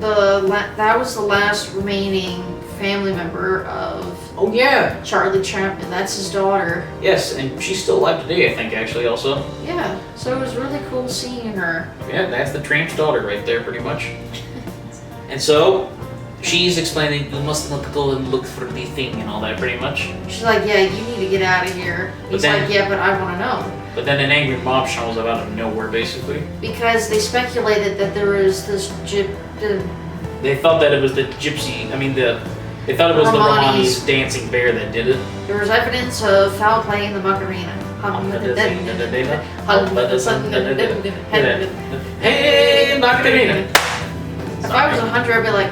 Speaker 1: that was the last remaining family member of
Speaker 2: Oh yeah!
Speaker 1: Charlie Chaplin. That's his daughter.
Speaker 2: Yes, and she's still alive today, I think, actually, also.
Speaker 1: Yeah, so it was really cool seeing her.
Speaker 2: Yeah, that's the tramp's daughter right there, pretty much. And so, she's explaining, you must not go and look for the thing and all that, pretty much.
Speaker 1: She's like, yeah, you need to get out of here. He's like, yeah, but I want to know.
Speaker 2: But then an angry mob shows up out of nowhere, basically.
Speaker 1: Because they speculated that there was this
Speaker 2: They thought that it was the gypsy, they thought it was the Romani's dancing bear that did it.
Speaker 1: There was evidence of foul play in the Macarena.
Speaker 2: Hey, Macarena!
Speaker 1: If I was a hunter, I'd be like,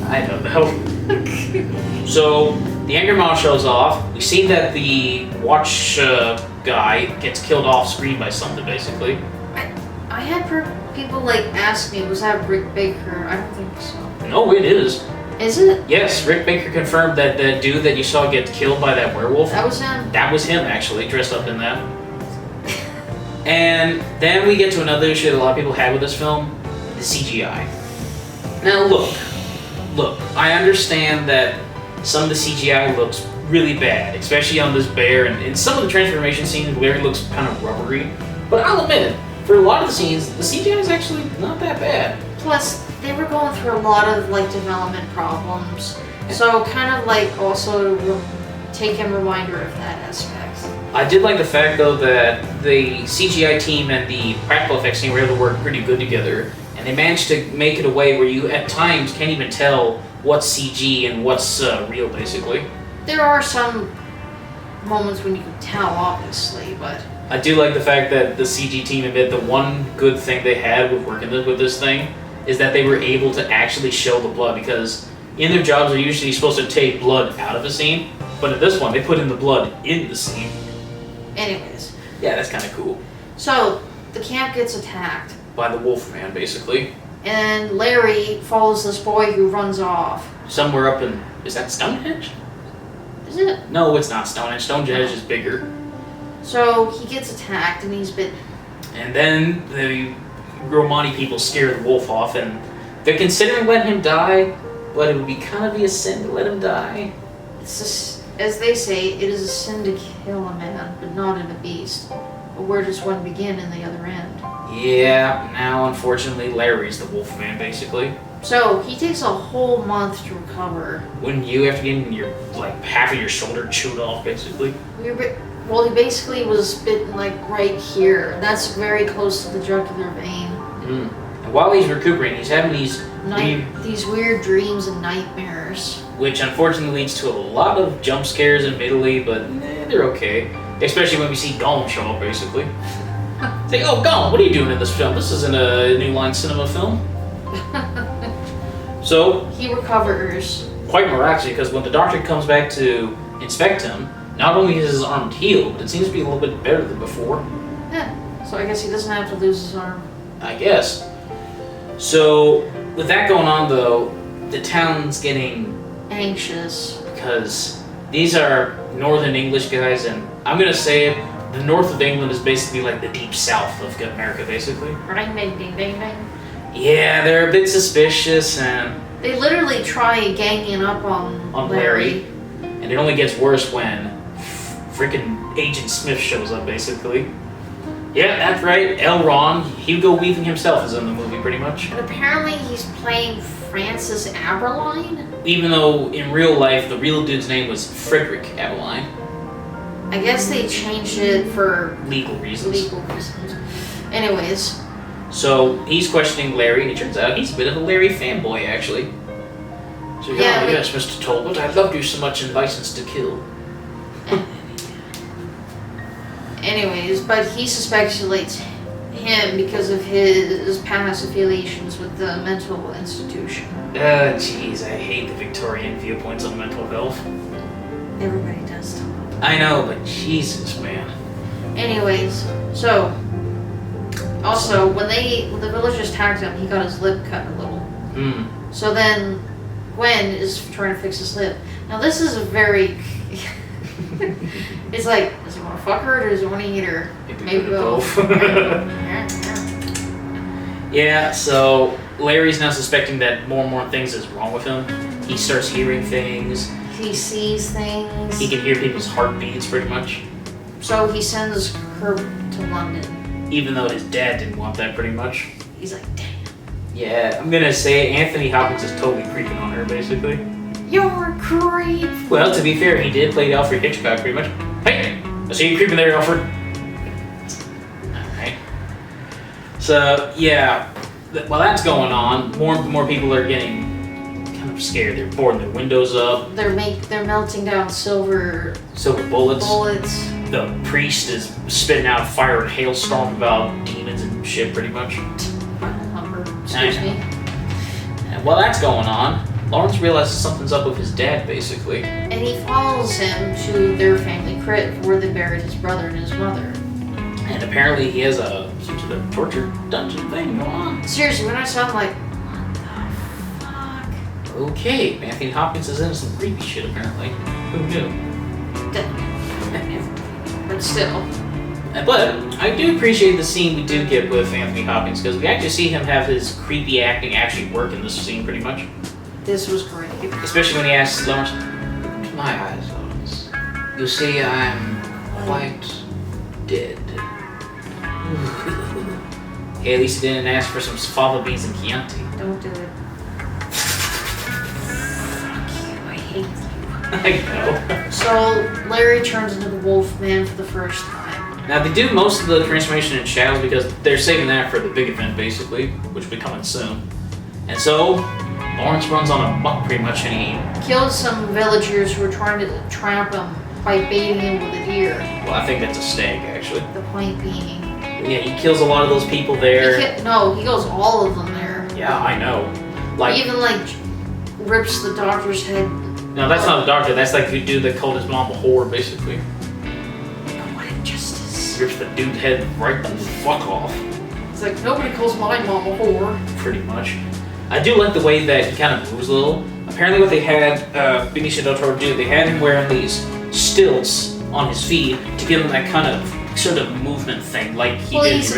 Speaker 2: I don't know. So, the Angry Mob shows off. We see that the watch guy gets killed off screen by something, basically.
Speaker 1: I had people like ask me, was that Rick Baker? I don't think so.
Speaker 2: No, it is.
Speaker 1: Is it?
Speaker 2: Yes, Rick Baker confirmed that the dude that you saw get killed by that werewolf.
Speaker 1: That was him.
Speaker 2: That was him, actually, dressed up in that. And then we get to another issue that a lot of people had with this film, the CGI. Now look, I understand that some of the CGI looks really bad, especially on this bear, and in some of the transformation scenes, Larry looks kind of rubbery. But I'll admit, for a lot of the scenes, the CGI is actually not that bad.
Speaker 1: Plus, they were going through a lot of like development problems, so kind of like also take a reminder of that aspect.
Speaker 2: I did like the fact though that the CGI team and the practical effects team were able to work pretty good together, and they managed to make it a way where you at times can't even tell what's CG and what's real, basically.
Speaker 1: There are some moments when you can tell, obviously, but
Speaker 2: I do like the fact that the CG team admit the one good thing they had with working with this thing is that they were able to actually show the blood, because in their jobs they're usually supposed to take blood out of a scene, but in this one they put in the blood in the scene.
Speaker 1: Anyways.
Speaker 2: Yeah, that's kind of cool.
Speaker 1: So, the camp gets attacked.
Speaker 2: By the Wolfman, basically.
Speaker 1: And Larry follows this boy who runs off.
Speaker 2: Somewhere up in... is that Stonehenge?
Speaker 1: Is it?
Speaker 2: No, it's not Stonehenge. Stonehenge is bigger.
Speaker 1: So, he gets attacked and he's bitten.
Speaker 2: And then the Romani people scare the wolf off, and they're considering letting him die, but it would be kind of be a sin to let him die.
Speaker 1: It's just, as they say, it is a sin to kill a man, but not in a beast. But where does one begin in the other end?
Speaker 2: Yeah, now unfortunately Larry's the Wolfman, basically.
Speaker 1: So, he takes a whole month to recover.
Speaker 2: Wouldn't you have to get your, like, half of your shoulder chewed off, basically?
Speaker 1: Well, he basically was bitten, like, right here. That's very close to the jugular vein.
Speaker 2: And while he's recuperating, he's having these
Speaker 1: weird dreams and nightmares.
Speaker 2: Which unfortunately leads to a lot of jump scares admittedly, but they're okay. Especially when we see Gollum show up, basically. It's like, oh, Gollum, what are you doing in this film? This isn't a New Line Cinema film. So
Speaker 1: he recovers.
Speaker 2: Quite miraculously, because when the doctor comes back to inspect him, not only is his arm healed, but it seems to be a little bit better than before.
Speaker 1: Yeah, so I guess he doesn't have to lose his arm.
Speaker 2: I guess. So, with that going on though, the town's getting
Speaker 1: anxious.
Speaker 2: Because these are northern English guys, and I'm gonna say it, the north of England is basically like the deep south of America, basically.
Speaker 1: Ring, ding, ding, ding, ding.
Speaker 2: Yeah, they're a bit suspicious, and
Speaker 1: they literally try ganging up on Larry.
Speaker 2: And it only gets worse when freaking Agent Smith shows up, basically. Yeah, that's right. L. Ron, Hugo Weaving himself is in the movie, pretty much.
Speaker 1: And apparently he's playing Francis Aberline?
Speaker 2: Even though in real life, the real dude's name was Frederick Aberline.
Speaker 1: I guess they changed it for
Speaker 2: legal reasons.
Speaker 1: Anyways.
Speaker 2: So he's questioning Larry, and it turns out he's a bit of a Larry fanboy, actually. So yeah, yes, Mr. Talbot, I loved you so much in License to Kill.
Speaker 1: Anyways, but he suspects him because of his past affiliations with the mental institution.
Speaker 2: Jeez, I hate the Victorian viewpoints on mental health.
Speaker 1: Everybody does, Tom.
Speaker 2: I know, but Jesus, man.
Speaker 1: Anyways, so also when the villagers attacked him, he got his lip cut a little. So then Gwen is trying to fix his lip. Now this is a very it's like, does he want to fuck her or does he want to eat her? Maybe both.
Speaker 2: Yeah, so Larry's now suspecting that more and more things is wrong with him. He starts hearing things.
Speaker 1: He sees things.
Speaker 2: He can hear people's heartbeats, pretty much.
Speaker 1: So he sends her to London.
Speaker 2: Even though his dad didn't want that, pretty much.
Speaker 1: He's like, damn.
Speaker 2: Yeah, I'm gonna say Anthony Hopkins is totally creeping on her, basically.
Speaker 1: You're a creep.
Speaker 2: Well, to be fair, he did play Alfred Hitchcock, pretty much. Hey, I see you creeping there, Alfred. Alright. So, yeah, while that's going on, more and more people are getting kind of scared. They're boarding their windows up.
Speaker 1: They're melting down silver
Speaker 2: bullets. The priest is spitting out a fire and hailstorm about demons and shit, pretty much.
Speaker 1: Excuse me.
Speaker 2: And while that's going on, Lawrence realizes something's up with his dad, basically.
Speaker 1: And he follows him to their family crypt where they buried his brother and his mother.
Speaker 2: And apparently he has a torture dungeon thing going on.
Speaker 1: Seriously, when I saw him, like, what the fuck?
Speaker 2: Okay, Anthony Hopkins is into some creepy shit, apparently. Who knew?
Speaker 1: But still.
Speaker 2: But I do appreciate the scene we do get with Anthony Hopkins, because we actually see him have his creepy acting actually work in this scene, pretty much.
Speaker 1: This was great.
Speaker 2: Especially when he asks Lawrence, "Look into my eyes, Lawrence. You see, I'm quite dead." Hey, at least he didn't ask for some fava beans and Chianti.
Speaker 1: Don't do it. Fuck you, I hate you.
Speaker 2: I know.
Speaker 1: So, Larry turns into the Wolfman for the first time.
Speaker 2: Now, they do most of the transformation in shadows because they're saving that for the big event, basically, which will be coming soon. And so, Lawrence runs on a buck pretty much, and he
Speaker 1: kills some villagers who were trying to trap him by baiting him with a deer.
Speaker 2: Well, I think that's a stag, actually.
Speaker 1: The point being.
Speaker 2: Yeah, he kills a lot of those people there.
Speaker 1: He kills all of them there.
Speaker 2: Yeah, I know. Like,
Speaker 1: he even, rips the doctor's head.
Speaker 2: No, that's not a doctor. That's like the dude that called his mom a whore, basically.
Speaker 1: What injustice.
Speaker 2: Rips the dude's head right the fuck off.
Speaker 1: It's like, nobody calls my mom a whore.
Speaker 2: Pretty much. I do like the way that he kind of moves a little. Apparently what they had Benicio del Toro do, they had him wearing these stilts on his feet to give him that kind of sort of movement thing, like he
Speaker 1: well,
Speaker 2: did.
Speaker 1: he's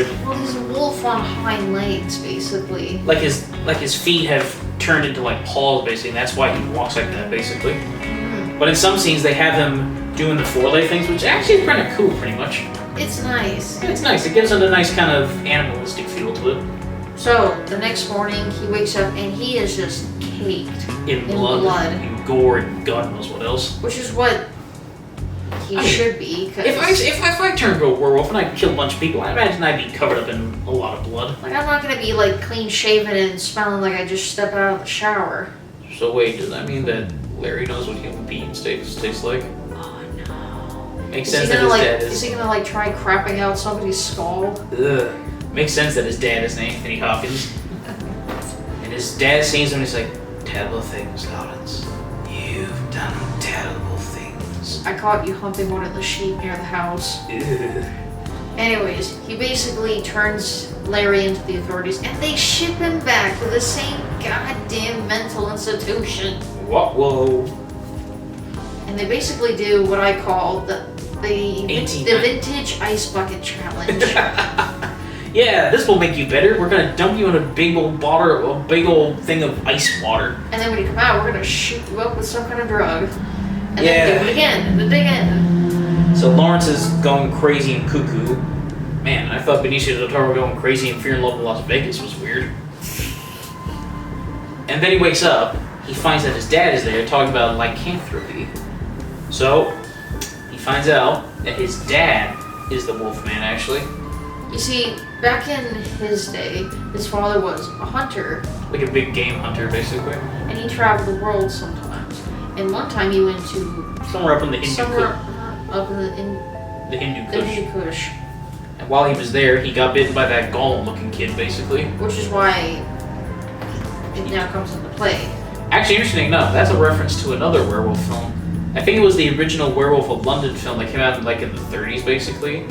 Speaker 1: a wolf on hind legs, basically.
Speaker 2: Like his feet have turned into like paws, basically, and that's why he walks like that, basically.
Speaker 1: Mm.
Speaker 2: But in some scenes, they have him doing the foreleg things, which actually is kind of cool, pretty much.
Speaker 1: It's nice.
Speaker 2: Yeah, it's nice. It gives it a nice kind of animalistic feel to it.
Speaker 1: So the next morning, he wakes up and he is just caked
Speaker 2: In blood, and gore, and God knows what else.
Speaker 1: which is what he should be. Cause
Speaker 2: If I turned into a werewolf and I killed a bunch of people, I imagine I'd be covered up in a lot of blood.
Speaker 1: like, I'm not gonna be like clean shaven and smelling like I just stepped out of the shower.
Speaker 2: So wait, does that mean that Larry knows what human beings taste like?
Speaker 1: Oh no.
Speaker 2: Makes
Speaker 1: Is
Speaker 2: sense
Speaker 1: he
Speaker 2: that
Speaker 1: gonna
Speaker 2: his
Speaker 1: like?
Speaker 2: dad
Speaker 1: Is
Speaker 2: is.
Speaker 1: he gonna like try crapping out somebody's skull?
Speaker 2: Ugh. Makes sense that his dad is Anthony Hopkins. And his dad sees him and he's like, terrible things, Lawrence. You've done terrible things.
Speaker 1: I caught you humping one of the sheep near the house.
Speaker 2: Ugh.
Speaker 1: Anyways, he basically turns Larry into the authorities, and they ship him back to the same goddamn mental institution.
Speaker 2: Whoa.
Speaker 1: And they basically do what I call the
Speaker 2: 18.
Speaker 1: vintage ice bucket challenge.
Speaker 2: Yeah, this will make you better. We're gonna dump you in a big old bottle, a big old thing of ice water.
Speaker 1: And then when you come out, we're gonna shoot you up with some kind of drug. And
Speaker 2: Yeah.
Speaker 1: then do it again, and then again.
Speaker 2: So Lawrence is going crazy and cuckoo. Man, I thought Benicio del Toro going crazy and Fear and Love in Las Vegas was weird. And then he wakes up, he finds that his dad is there talking about lycanthropy. So, he finds out that his dad is the Wolfman, actually.
Speaker 1: You see, back in his day, his father was a hunter,
Speaker 2: Like a big game hunter, basically.
Speaker 1: and he traveled the world sometimes. And one time he went to
Speaker 2: Somewhere up in the Hindu
Speaker 1: somewhere
Speaker 2: Kush.
Speaker 1: up in
Speaker 2: The Hindu
Speaker 1: the
Speaker 2: Kush.
Speaker 1: Hindu Kush,
Speaker 2: And while he was there, he got bitten by that golem-looking kid, basically.
Speaker 1: which is why it now comes into play.
Speaker 2: Actually, interesting enough, that's a reference to another werewolf film. I think it was the original Werewolf of London film that came out in the 30s, basically.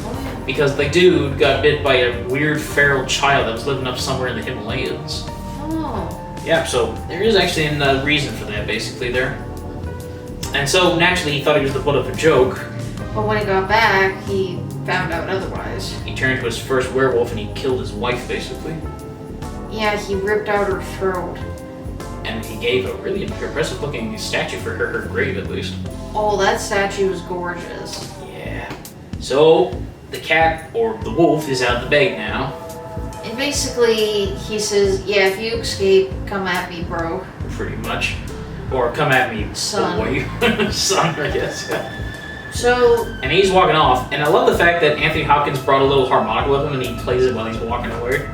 Speaker 2: Because the dude got bit by a weird feral child that was living up somewhere in the Himalayas.
Speaker 1: Oh.
Speaker 2: Yeah, so there is actually a reason for that, basically, there. And so, naturally, he thought he was the butt of a joke.
Speaker 1: But when he got back, he found out otherwise.
Speaker 2: He turned to his first werewolf and he killed his wife, basically.
Speaker 1: Yeah, he ripped out her throat.
Speaker 2: And he gave a really impressive looking statue for her grave, at least.
Speaker 1: Oh, that statue is gorgeous.
Speaker 2: Yeah. So, the cat, or the wolf, is out of the bag now.
Speaker 1: And basically, he says, yeah, if you escape, come at me, bro.
Speaker 2: Pretty much. Or come at me,
Speaker 1: Son.
Speaker 2: boy. Son, I guess. Yeah.
Speaker 1: So,
Speaker 2: And he's walking off, and I love the fact that Anthony Hopkins brought a little harmonica with him and he plays it while he's walking away.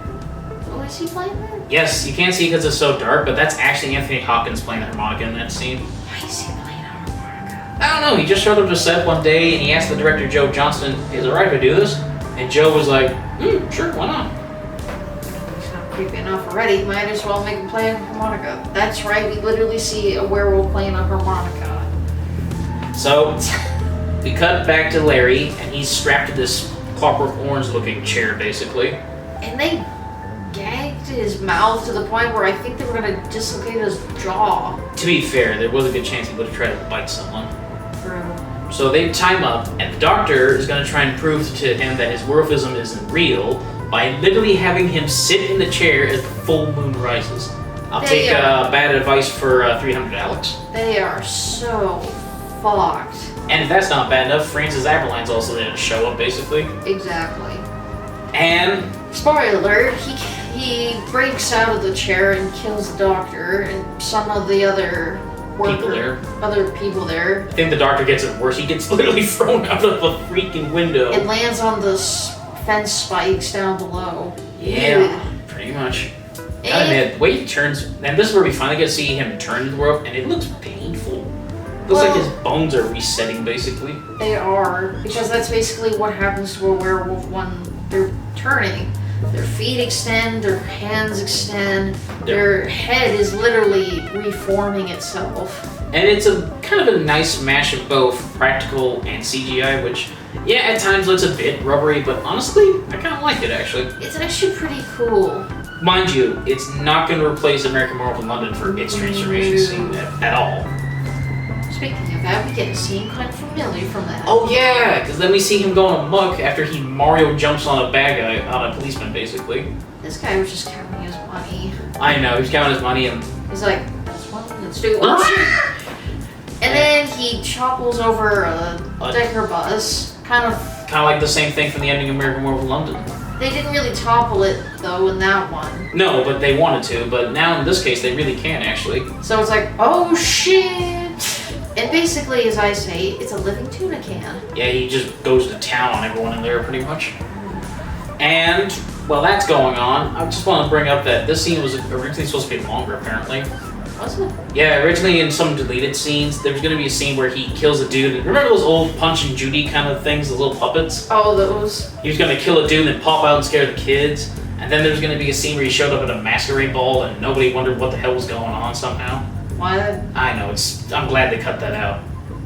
Speaker 1: oh, is he playing that?
Speaker 2: Yes, you can't see because it's so dark, but that's actually Anthony Hopkins playing the harmonica in that scene.
Speaker 1: Why is he playing a harmonica?
Speaker 2: I don't know, he just showed up to set one day and he asked the director, Joe Johnston, is it alright if I do this? And Joe was like, sure, why not?
Speaker 1: He's not creepy enough already. Might as well make him play a harmonica. That's right, we literally see a werewolf playing a harmonica.
Speaker 2: So, we cut back to Larry, and he's strapped to this Clockwork Orange looking chair, basically.
Speaker 1: And they gagged his mouth to the point where I think they were gonna dislocate his jaw.
Speaker 2: To be fair, there was a good chance he would have tried to bite someone.
Speaker 1: True.
Speaker 2: So they tie him up, and the doctor is going to try and prove to him that his werewolfism isn't real by literally having him sit in the chair as the full moon rises. I'll take bad advice for 300 Alex.
Speaker 1: They are so fucked.
Speaker 2: And if that's not bad enough, Francis Aberline's also there to show up, basically.
Speaker 1: Exactly.
Speaker 2: And
Speaker 1: Spoiler alert, he breaks out of the chair and kills the doctor and some of the other other people there.
Speaker 2: I think the doctor gets it worse. He gets literally thrown out of a freaking window.
Speaker 1: And lands on the fence spikes down below.
Speaker 2: Yeah, pretty much. Gotta admit, the way he turns, and this is where we finally get to see him turn to the werewolf, and it looks painful. It looks like his bones are resetting, basically.
Speaker 1: They are, because that's basically what happens to a werewolf when they're turning. Their feet extend, their hands extend, their head is literally reforming itself.
Speaker 2: And it's a kind of a nice mash of both practical and CGI, which, yeah, at times looks a bit rubbery, but honestly, I kind of like it, actually.
Speaker 1: It's actually pretty cool.
Speaker 2: Mind you, it's not going to replace American Werewolf in London for its transformation scene at all.
Speaker 1: Speaking of at, we get a scene kind of familiar from that.
Speaker 2: Oh yeah, because then we see him going amok after he Mario jumps on a bad guy, on a policeman basically.
Speaker 1: This guy was just counting his money.
Speaker 2: I know, he's counting his money and...
Speaker 1: He's like, let's do it. And then he chopples over a Decker bus, kind of
Speaker 2: like the same thing from the ending of American Werewolf in London.
Speaker 1: They didn't really topple it though in that one.
Speaker 2: No, but they wanted to. But now in this case, they really can actually.
Speaker 1: So it's like, oh shit! And basically, as I say, it's a living tuna can.
Speaker 2: Yeah, he just goes to town on everyone in there pretty much. And while that's going on, I just want to bring up that this scene was originally supposed to be longer apparently.
Speaker 1: Was it?
Speaker 2: Yeah, originally in some deleted scenes, there was going to be a scene where he kills a dude. Remember those old Punch and Judy kind of things, the little puppets?
Speaker 1: Oh, those.
Speaker 2: He was going to kill a dude and pop out and scare the kids. And then there was going to be a scene where he showed up at a masquerade ball and nobody wondered what the hell was going on somehow.
Speaker 1: What?
Speaker 2: I know, I'm glad they cut that out.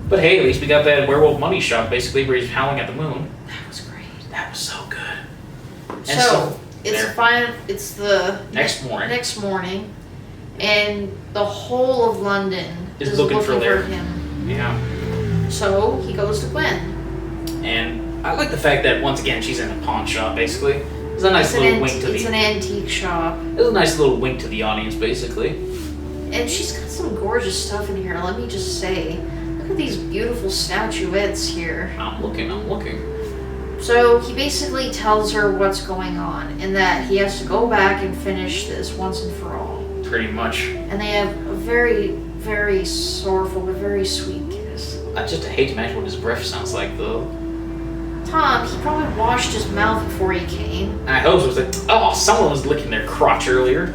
Speaker 2: But hey, at least we got that werewolf money shot basically where he's howling at the moon.
Speaker 1: That was great.
Speaker 2: That was so good. And
Speaker 1: so it's fine. It's the
Speaker 2: next morning.
Speaker 1: Next morning. And the whole of London is looking for him.
Speaker 2: Yeah.
Speaker 1: So he goes to Gwen.
Speaker 2: And I like the fact that once again she's in a pawn shop basically. It's a nice little wink to
Speaker 1: It's an antique shop.
Speaker 2: It's a nice little wink to the audience basically.
Speaker 1: And she's got some gorgeous stuff in here, let me just say. Look at these beautiful statuettes here.
Speaker 2: I'm looking.
Speaker 1: So he basically tells her what's going on and that he has to go back and finish this once and for all.
Speaker 2: Pretty much.
Speaker 1: And they have a very, very sorrowful but very sweet kiss.
Speaker 2: I just hate to imagine what his breath sounds like though.
Speaker 1: Tom, he probably washed his mouth before he came.
Speaker 2: I hope it was like, oh, someone was licking their crotch earlier.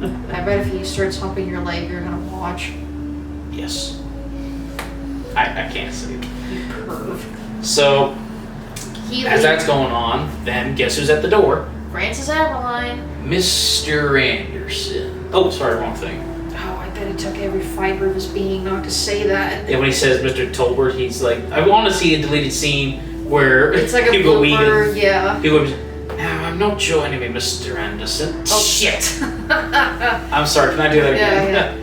Speaker 1: I bet if he starts humping your leg, you're gonna watch.
Speaker 2: Yes. I can't see it.
Speaker 1: You perv.
Speaker 2: So, as that's going on, then guess who's at the door?
Speaker 1: Francis Aberline.
Speaker 2: Mr. Anderson. Oh, sorry, wrong thing.
Speaker 1: Oh, I bet it took every fiber of his being not to say that.
Speaker 2: And when he says Mr. Tolbert, he's like, I want to see a deleted scene where
Speaker 1: it's like a
Speaker 2: Hugo
Speaker 1: blooper,
Speaker 2: Weaving.
Speaker 1: yeah.
Speaker 2: Hugo, now I'm not joining me, Mr. Anderson.
Speaker 1: Oh
Speaker 2: shit! I'm sorry. Can I do that again?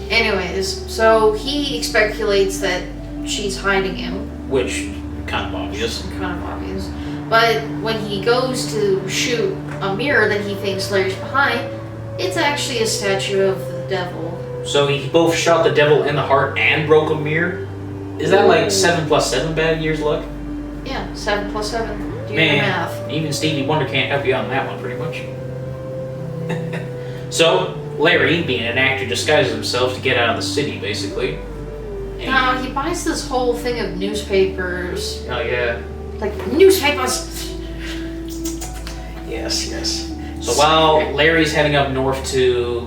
Speaker 1: Yeah. Anyways, so he speculates that she's hiding him.
Speaker 2: Which kind of obvious.
Speaker 1: Kind of obvious. But when he goes to shoot a mirror that he thinks Larry's behind, it's actually a statue of the devil.
Speaker 2: So he both shot the devil in the heart and broke a mirror? Is that like 7 + 7 bad years luck?
Speaker 1: Yeah, 7 + 7. Do your
Speaker 2: Man,
Speaker 1: math.
Speaker 2: even Stevie Wonder can't help you out on that one, pretty much. So, Larry, being an actor, disguises himself to get out of the city, basically.
Speaker 1: No, he buys this whole thing of newspapers.
Speaker 2: Oh, yeah.
Speaker 1: Like, newspapers!
Speaker 2: Yes. So while Larry's heading up north to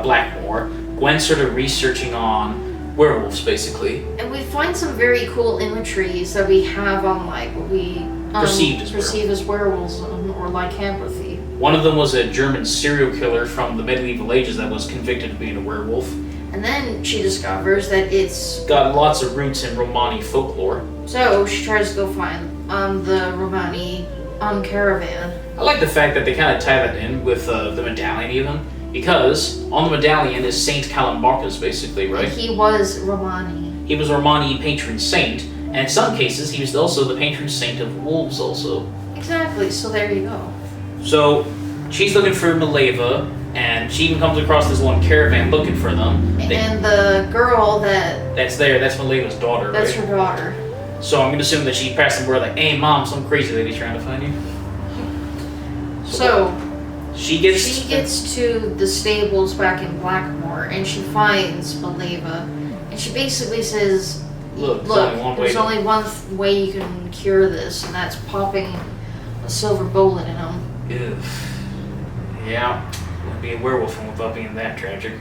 Speaker 2: Blackmore, Gwen's sort of researching on werewolves, basically.
Speaker 1: And we find some very cool imageries that we have on, like, what we perceive as werewolves or lycanthropy.
Speaker 2: One of them was a German serial killer from the medieval ages that was convicted of being a werewolf.
Speaker 1: And then she discovers that it's
Speaker 2: got lots of roots in Romani folklore.
Speaker 1: So she tries to go find the Romani caravan.
Speaker 2: I like the fact that they kind of tie that in with the medallion even, because on the medallion is Saint Callimachus basically, right?
Speaker 1: And he was Romani.
Speaker 2: He was Romani patron saint, and in some cases he was also the patron saint of wolves also.
Speaker 1: Exactly, so there you go.
Speaker 2: So she's looking for Mileva, and she even comes across this one caravan looking for them.
Speaker 1: And the girl
Speaker 2: that's Mileva's daughter,
Speaker 1: that's
Speaker 2: right?
Speaker 1: her daughter.
Speaker 2: So I'm gonna assume that she passed them word like, hey mom, some crazy lady's trying to find you.
Speaker 1: So
Speaker 2: she gets
Speaker 1: to the stables back in Blackmore and she finds Mileva, and she basically says, look, there's only one way you can cure this, and that's popping a silver bullet in him.
Speaker 2: Ew. Yeah, wouldn't be a werewolf without being that tragic.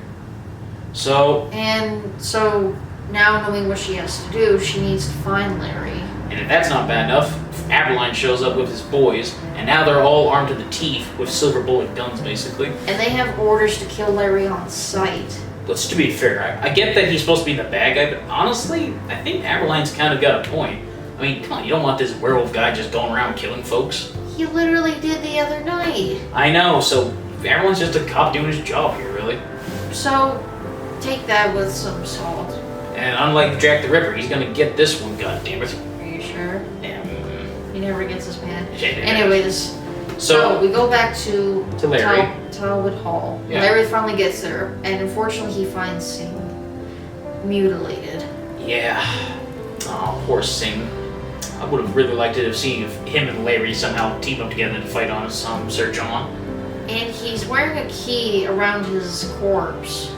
Speaker 2: So now knowing what she has to do, she needs to find Larry. And if that's not bad enough, Aberline shows up with his boys, and now they're all armed to the teeth with silver bullet guns, basically.
Speaker 1: And they have orders to kill Larry on sight.
Speaker 2: But to be fair, I get that he's supposed to be the bad guy, but honestly, I think Aberline's kind of got a point. I mean, come on, you don't want this werewolf guy just going around killing folks.
Speaker 1: He literally did the other night.
Speaker 2: I know, so Aberline's just a cop doing his job here, really.
Speaker 1: So, take that with some salt.
Speaker 2: And unlike Jack the Ripper, he's gonna get this one, goddammit.
Speaker 1: Are you sure?
Speaker 2: Yeah.
Speaker 1: He never gets his man.
Speaker 2: Yeah.
Speaker 1: Anyways, so we go back to
Speaker 2: Larry.
Speaker 1: Talwood Hall.
Speaker 2: Yeah.
Speaker 1: Larry finally gets there, and unfortunately he finds Sing mutilated.
Speaker 2: Yeah. Oh, poor Sing. I would have really liked to have seen if him and Larry somehow team up together to fight on Sir John.
Speaker 1: And he's wearing a key around his corpse,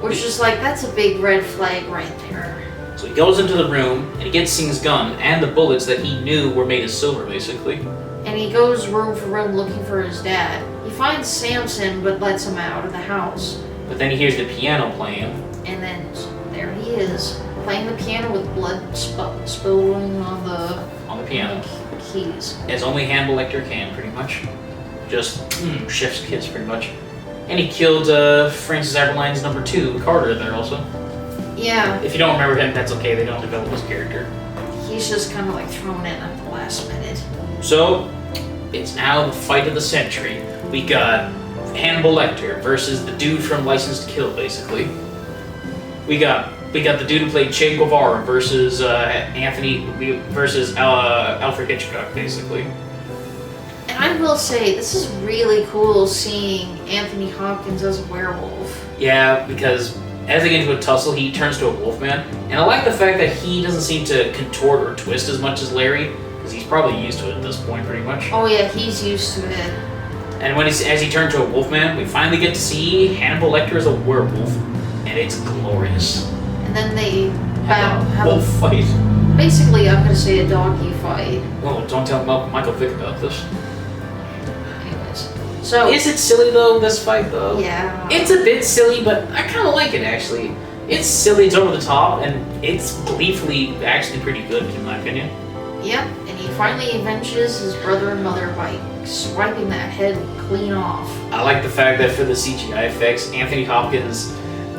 Speaker 1: which is like, that's a big red flag right there.
Speaker 2: So he goes into the room, and he gets Sing's gun and the bullets that he knew were made of silver, basically.
Speaker 1: And he goes room for room looking for his dad. He finds Samson, but lets him out of the house.
Speaker 2: But then he hears the piano playing.
Speaker 1: And then there he is, playing the piano with blood spilling on the
Speaker 2: piano.
Speaker 1: Keys.
Speaker 2: As only Hannibal Lecter can, pretty much. Just, chef's kiss, pretty much. And he killed Francis Aberline's number 2, Carter, there also.
Speaker 1: Yeah.
Speaker 2: If you don't remember him, that's okay, they don't develop his character.
Speaker 1: He's just kind of like thrown in at the last minute.
Speaker 2: So, it's now the fight of the century. We got Hannibal Lecter versus the dude from License to Kill, basically. We got the dude who played Che Guevara versus Alfred Hitchcock, basically.
Speaker 1: And I will say, this is really cool seeing Anthony Hopkins as a werewolf.
Speaker 2: Yeah, because as they get into a tussle, he turns to a wolfman. And I like the fact that he doesn't seem to contort or twist as much as Larry, because he's probably used to it at this point, pretty much.
Speaker 1: Oh yeah, he's used to it.
Speaker 2: And as he turned to a wolfman, we finally get to see Hannibal Lecter as a werewolf, and it's glorious.
Speaker 1: And then they have
Speaker 2: wolf fight.
Speaker 1: Basically, I'm gonna say a doggy fight.
Speaker 2: Oh, don't tell Michael Vick about this.
Speaker 1: Anyways, so
Speaker 2: is it silly though? This fight though?
Speaker 1: Yeah.
Speaker 2: It's a bit silly, but I kind of like it actually. It's silly, it's over the top, and it's gleefully actually pretty good in my opinion.
Speaker 1: Yep, and he finally avenges his brother and mother by swiping that head clean off.
Speaker 2: I like the fact that for the CGI effects, Anthony Hopkins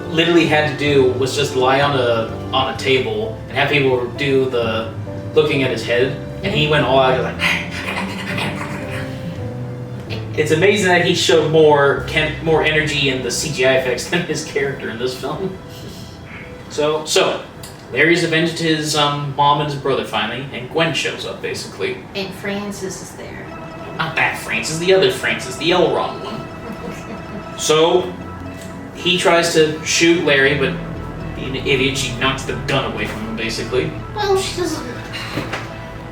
Speaker 2: literally had to do was just lie on a table and have people do the looking at his head, and he went all out like. It's amazing that he showed more energy in the CGI effects than his character in this film. So Larry's avenged his mom and his brother finally, and Gwen shows up basically.
Speaker 1: And Francis is there.
Speaker 2: Not that Francis, the other Francis, the Elrond one. So he tries to shoot Larry, but being an idiot, she knocks the gun away from him basically.
Speaker 1: Well, she doesn't.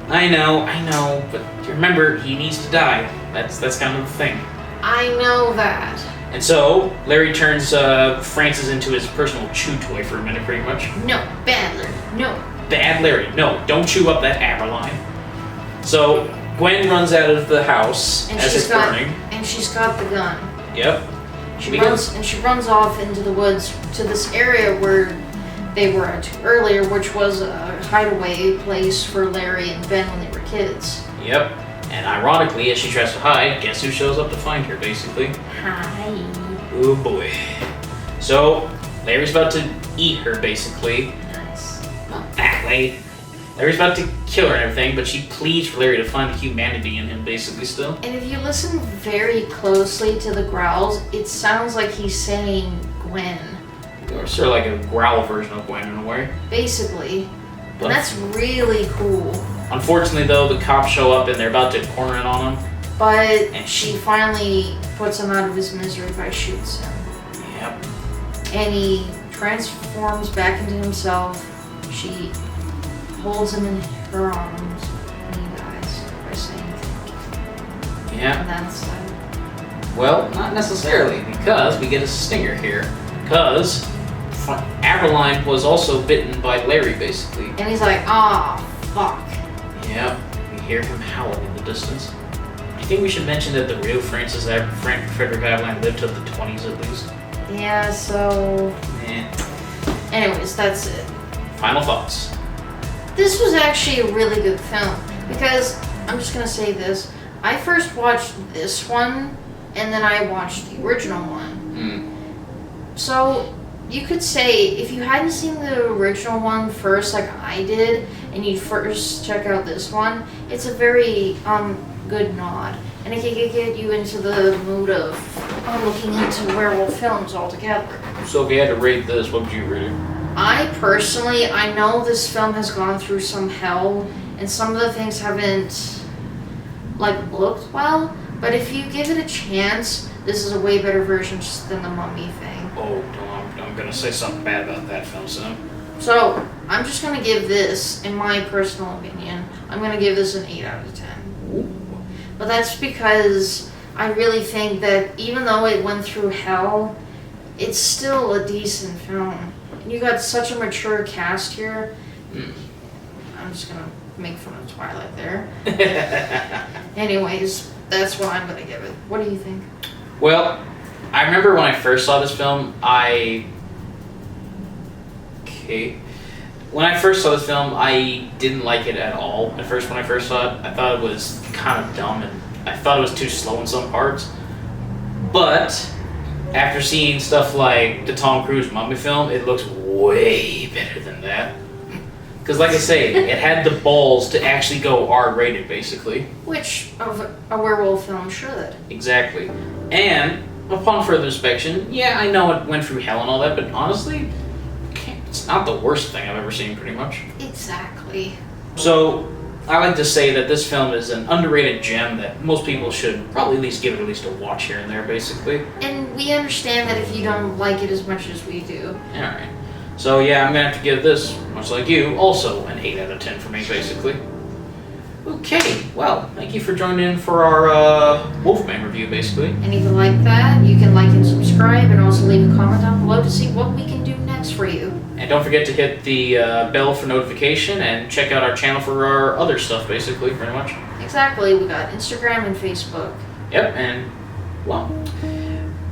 Speaker 2: I know, but remember, he needs to die. That's kind of the thing.
Speaker 1: I know that.
Speaker 2: And so, Larry turns Francis into his personal chew toy for a minute, pretty much.
Speaker 1: No, bad Larry, no.
Speaker 2: Bad Larry, no, don't chew up that Aberline. So, Gwen runs out of the house as it's burning.
Speaker 1: And she's got the gun.
Speaker 2: Yep.
Speaker 1: She runs off into the woods to this area where they were at earlier, which was a hideaway place for Larry and Ben when they were kids.
Speaker 2: Yep. And ironically, as she tries to hide, guess who shows up to find her, basically?
Speaker 1: Hi.
Speaker 2: Oh boy. So, Larry's about to eat her, basically.
Speaker 1: Nice.
Speaker 2: Not that way. Larry's about to kill her and everything, but she pleads for Larry to find the humanity in him, basically, still.
Speaker 1: And if you listen very closely to the growls, it sounds like he's saying Gwen.
Speaker 2: Or sort of like a growl version of Gwen in a way.
Speaker 1: Basically. And that's really cool.
Speaker 2: Unfortunately, though, the cops show up and they're about to corner in on him.
Speaker 1: But she finally puts him out of his misery by shoots him.
Speaker 2: Yep.
Speaker 1: And he transforms back into himself. She holds him in her arms and he dies by saying thank you.
Speaker 2: Yeah.
Speaker 1: And that's that.
Speaker 2: Well, not necessarily, because we get a stinger here. Because Aberline was also bitten by Larry, basically.
Speaker 1: And he's like, ah, fuck.
Speaker 2: Yep. We hear him howling in the distance. Do you think we should mention that the real Frederick Aberline lived to the 20s at least?
Speaker 1: Yeah, so... Anyways, that's it.
Speaker 2: Final thoughts.
Speaker 1: This was actually a really good film. Because, I'm just gonna say this, I first watched this one, and then I watched the original one. So, you could say, if you hadn't seen the original one first, like I did, and you first check out this one, it's a very good nod. And it can get you into the mood of looking into werewolf films altogether.
Speaker 2: So if you had to rate this, what would you rate it?
Speaker 1: I personally, I know this film has gone through some hell, and some of the things haven't, like, looked well, but if you give it a chance, this is a way better version than the Mummy thing.
Speaker 2: Oh, no, I'm gonna say something bad about that film soon.
Speaker 1: So, I'm just gonna give this, in my personal opinion, I'm gonna give this an 8 out of 10.
Speaker 2: Ooh.
Speaker 1: But that's because I really think that even though it went through hell, it's still a decent film. And you got such a mature cast here. I'm just gonna make fun of Twilight there. Anyways, that's what I'm gonna give it. What do you think?
Speaker 2: Well, I remember when I first saw this film, When I first saw this film, I didn't like it at all. At first, when I first saw it, I thought it was kind of dumb, and I thought it was too slow in some parts. But after seeing stuff like the Tom Cruise Mummy film, it looks way better than that. Because, like I say, it had the balls to actually go R-rated, basically.
Speaker 1: Which a werewolf film should.
Speaker 2: Exactly. And upon further inspection, yeah, I know it went through hell and all that, but honestly, it's not the worst thing I've ever seen, pretty much.
Speaker 1: Exactly.
Speaker 2: So, I like to say that this film is an underrated gem that most people should probably at least give it at least a watch here and there, basically.
Speaker 1: And we understand that if you don't like it as much as we do.
Speaker 2: Alright. So, yeah, I'm going to have to give this, much like you, also an 8 out of 10 for me, basically. Okay, well, thank you for joining in for our Wolfman review, basically.
Speaker 1: And if you like that, you can like and subscribe, and also leave a comment down below to see what we can do next for you.
Speaker 2: And don't forget to hit the bell for notification, and check out our channel for our other stuff, basically, pretty much.
Speaker 1: Exactly, we got Instagram and Facebook.
Speaker 2: Yep, and, well,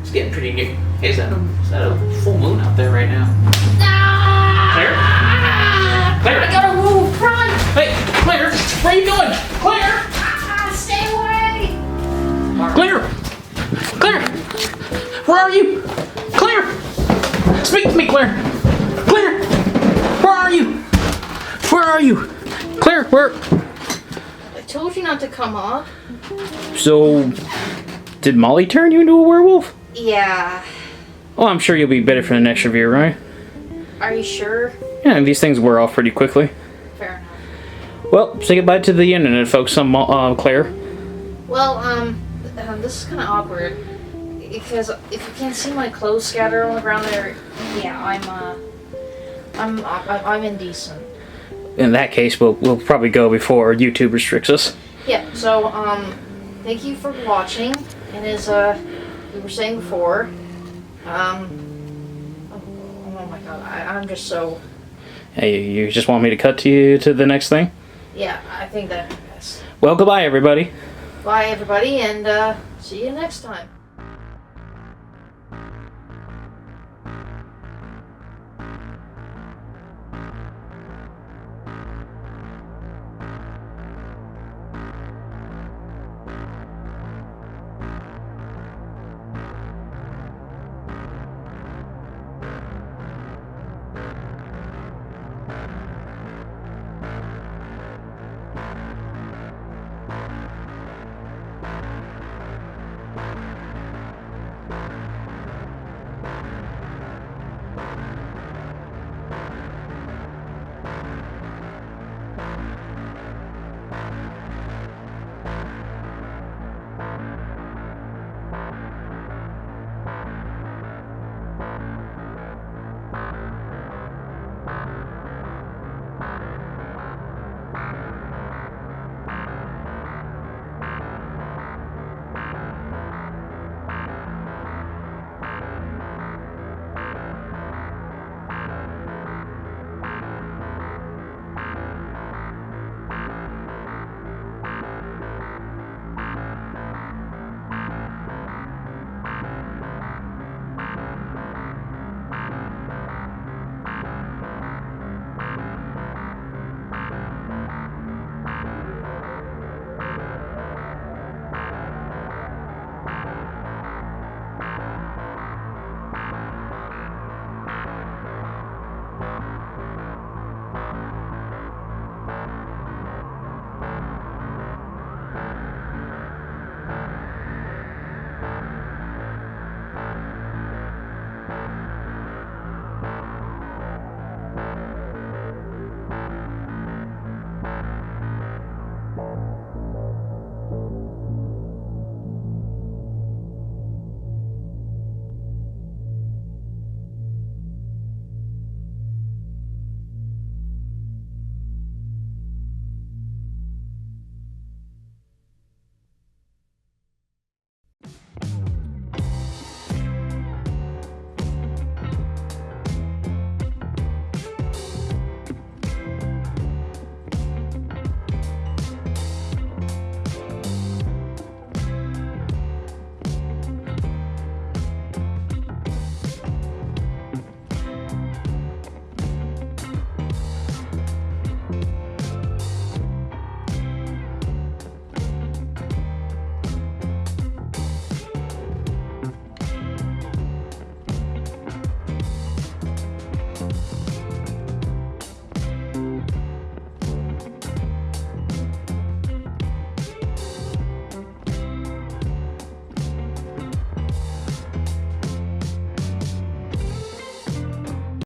Speaker 2: it's getting pretty near. Hey, is that a full moon out there right now? Claire? Claire?
Speaker 1: I gotta move, run!
Speaker 2: Hey, Claire, where are you going? Claire!
Speaker 1: Stay away!
Speaker 2: Claire! Claire! Where are you? Claire! Speak to me, Claire! Claire! Where are you? Where are you? Claire, where?
Speaker 1: I told you not to come up.
Speaker 2: So, did Molly turn you into a werewolf?
Speaker 1: Yeah.
Speaker 2: Well, I'm sure you'll be better for the next review, right?
Speaker 1: Are you sure?
Speaker 2: Yeah, these things wear off pretty quickly.
Speaker 1: Fair enough.
Speaker 2: Well, say goodbye to the internet, folks. I'm Claire.
Speaker 1: Well, this is kind of awkward. Because if you can't see my clothes scattered on the ground there, yeah, I'm indecent.
Speaker 2: In that case, we'll probably go before YouTube restricts us.
Speaker 1: Yeah, so, thank you for watching. And as, we were saying before, oh my god, I'm just so...
Speaker 2: Hey, you just want me to cut to the next thing?
Speaker 1: Yeah, I think that'd be best.
Speaker 2: Well, goodbye, everybody.
Speaker 1: Bye, everybody, and, see you next time.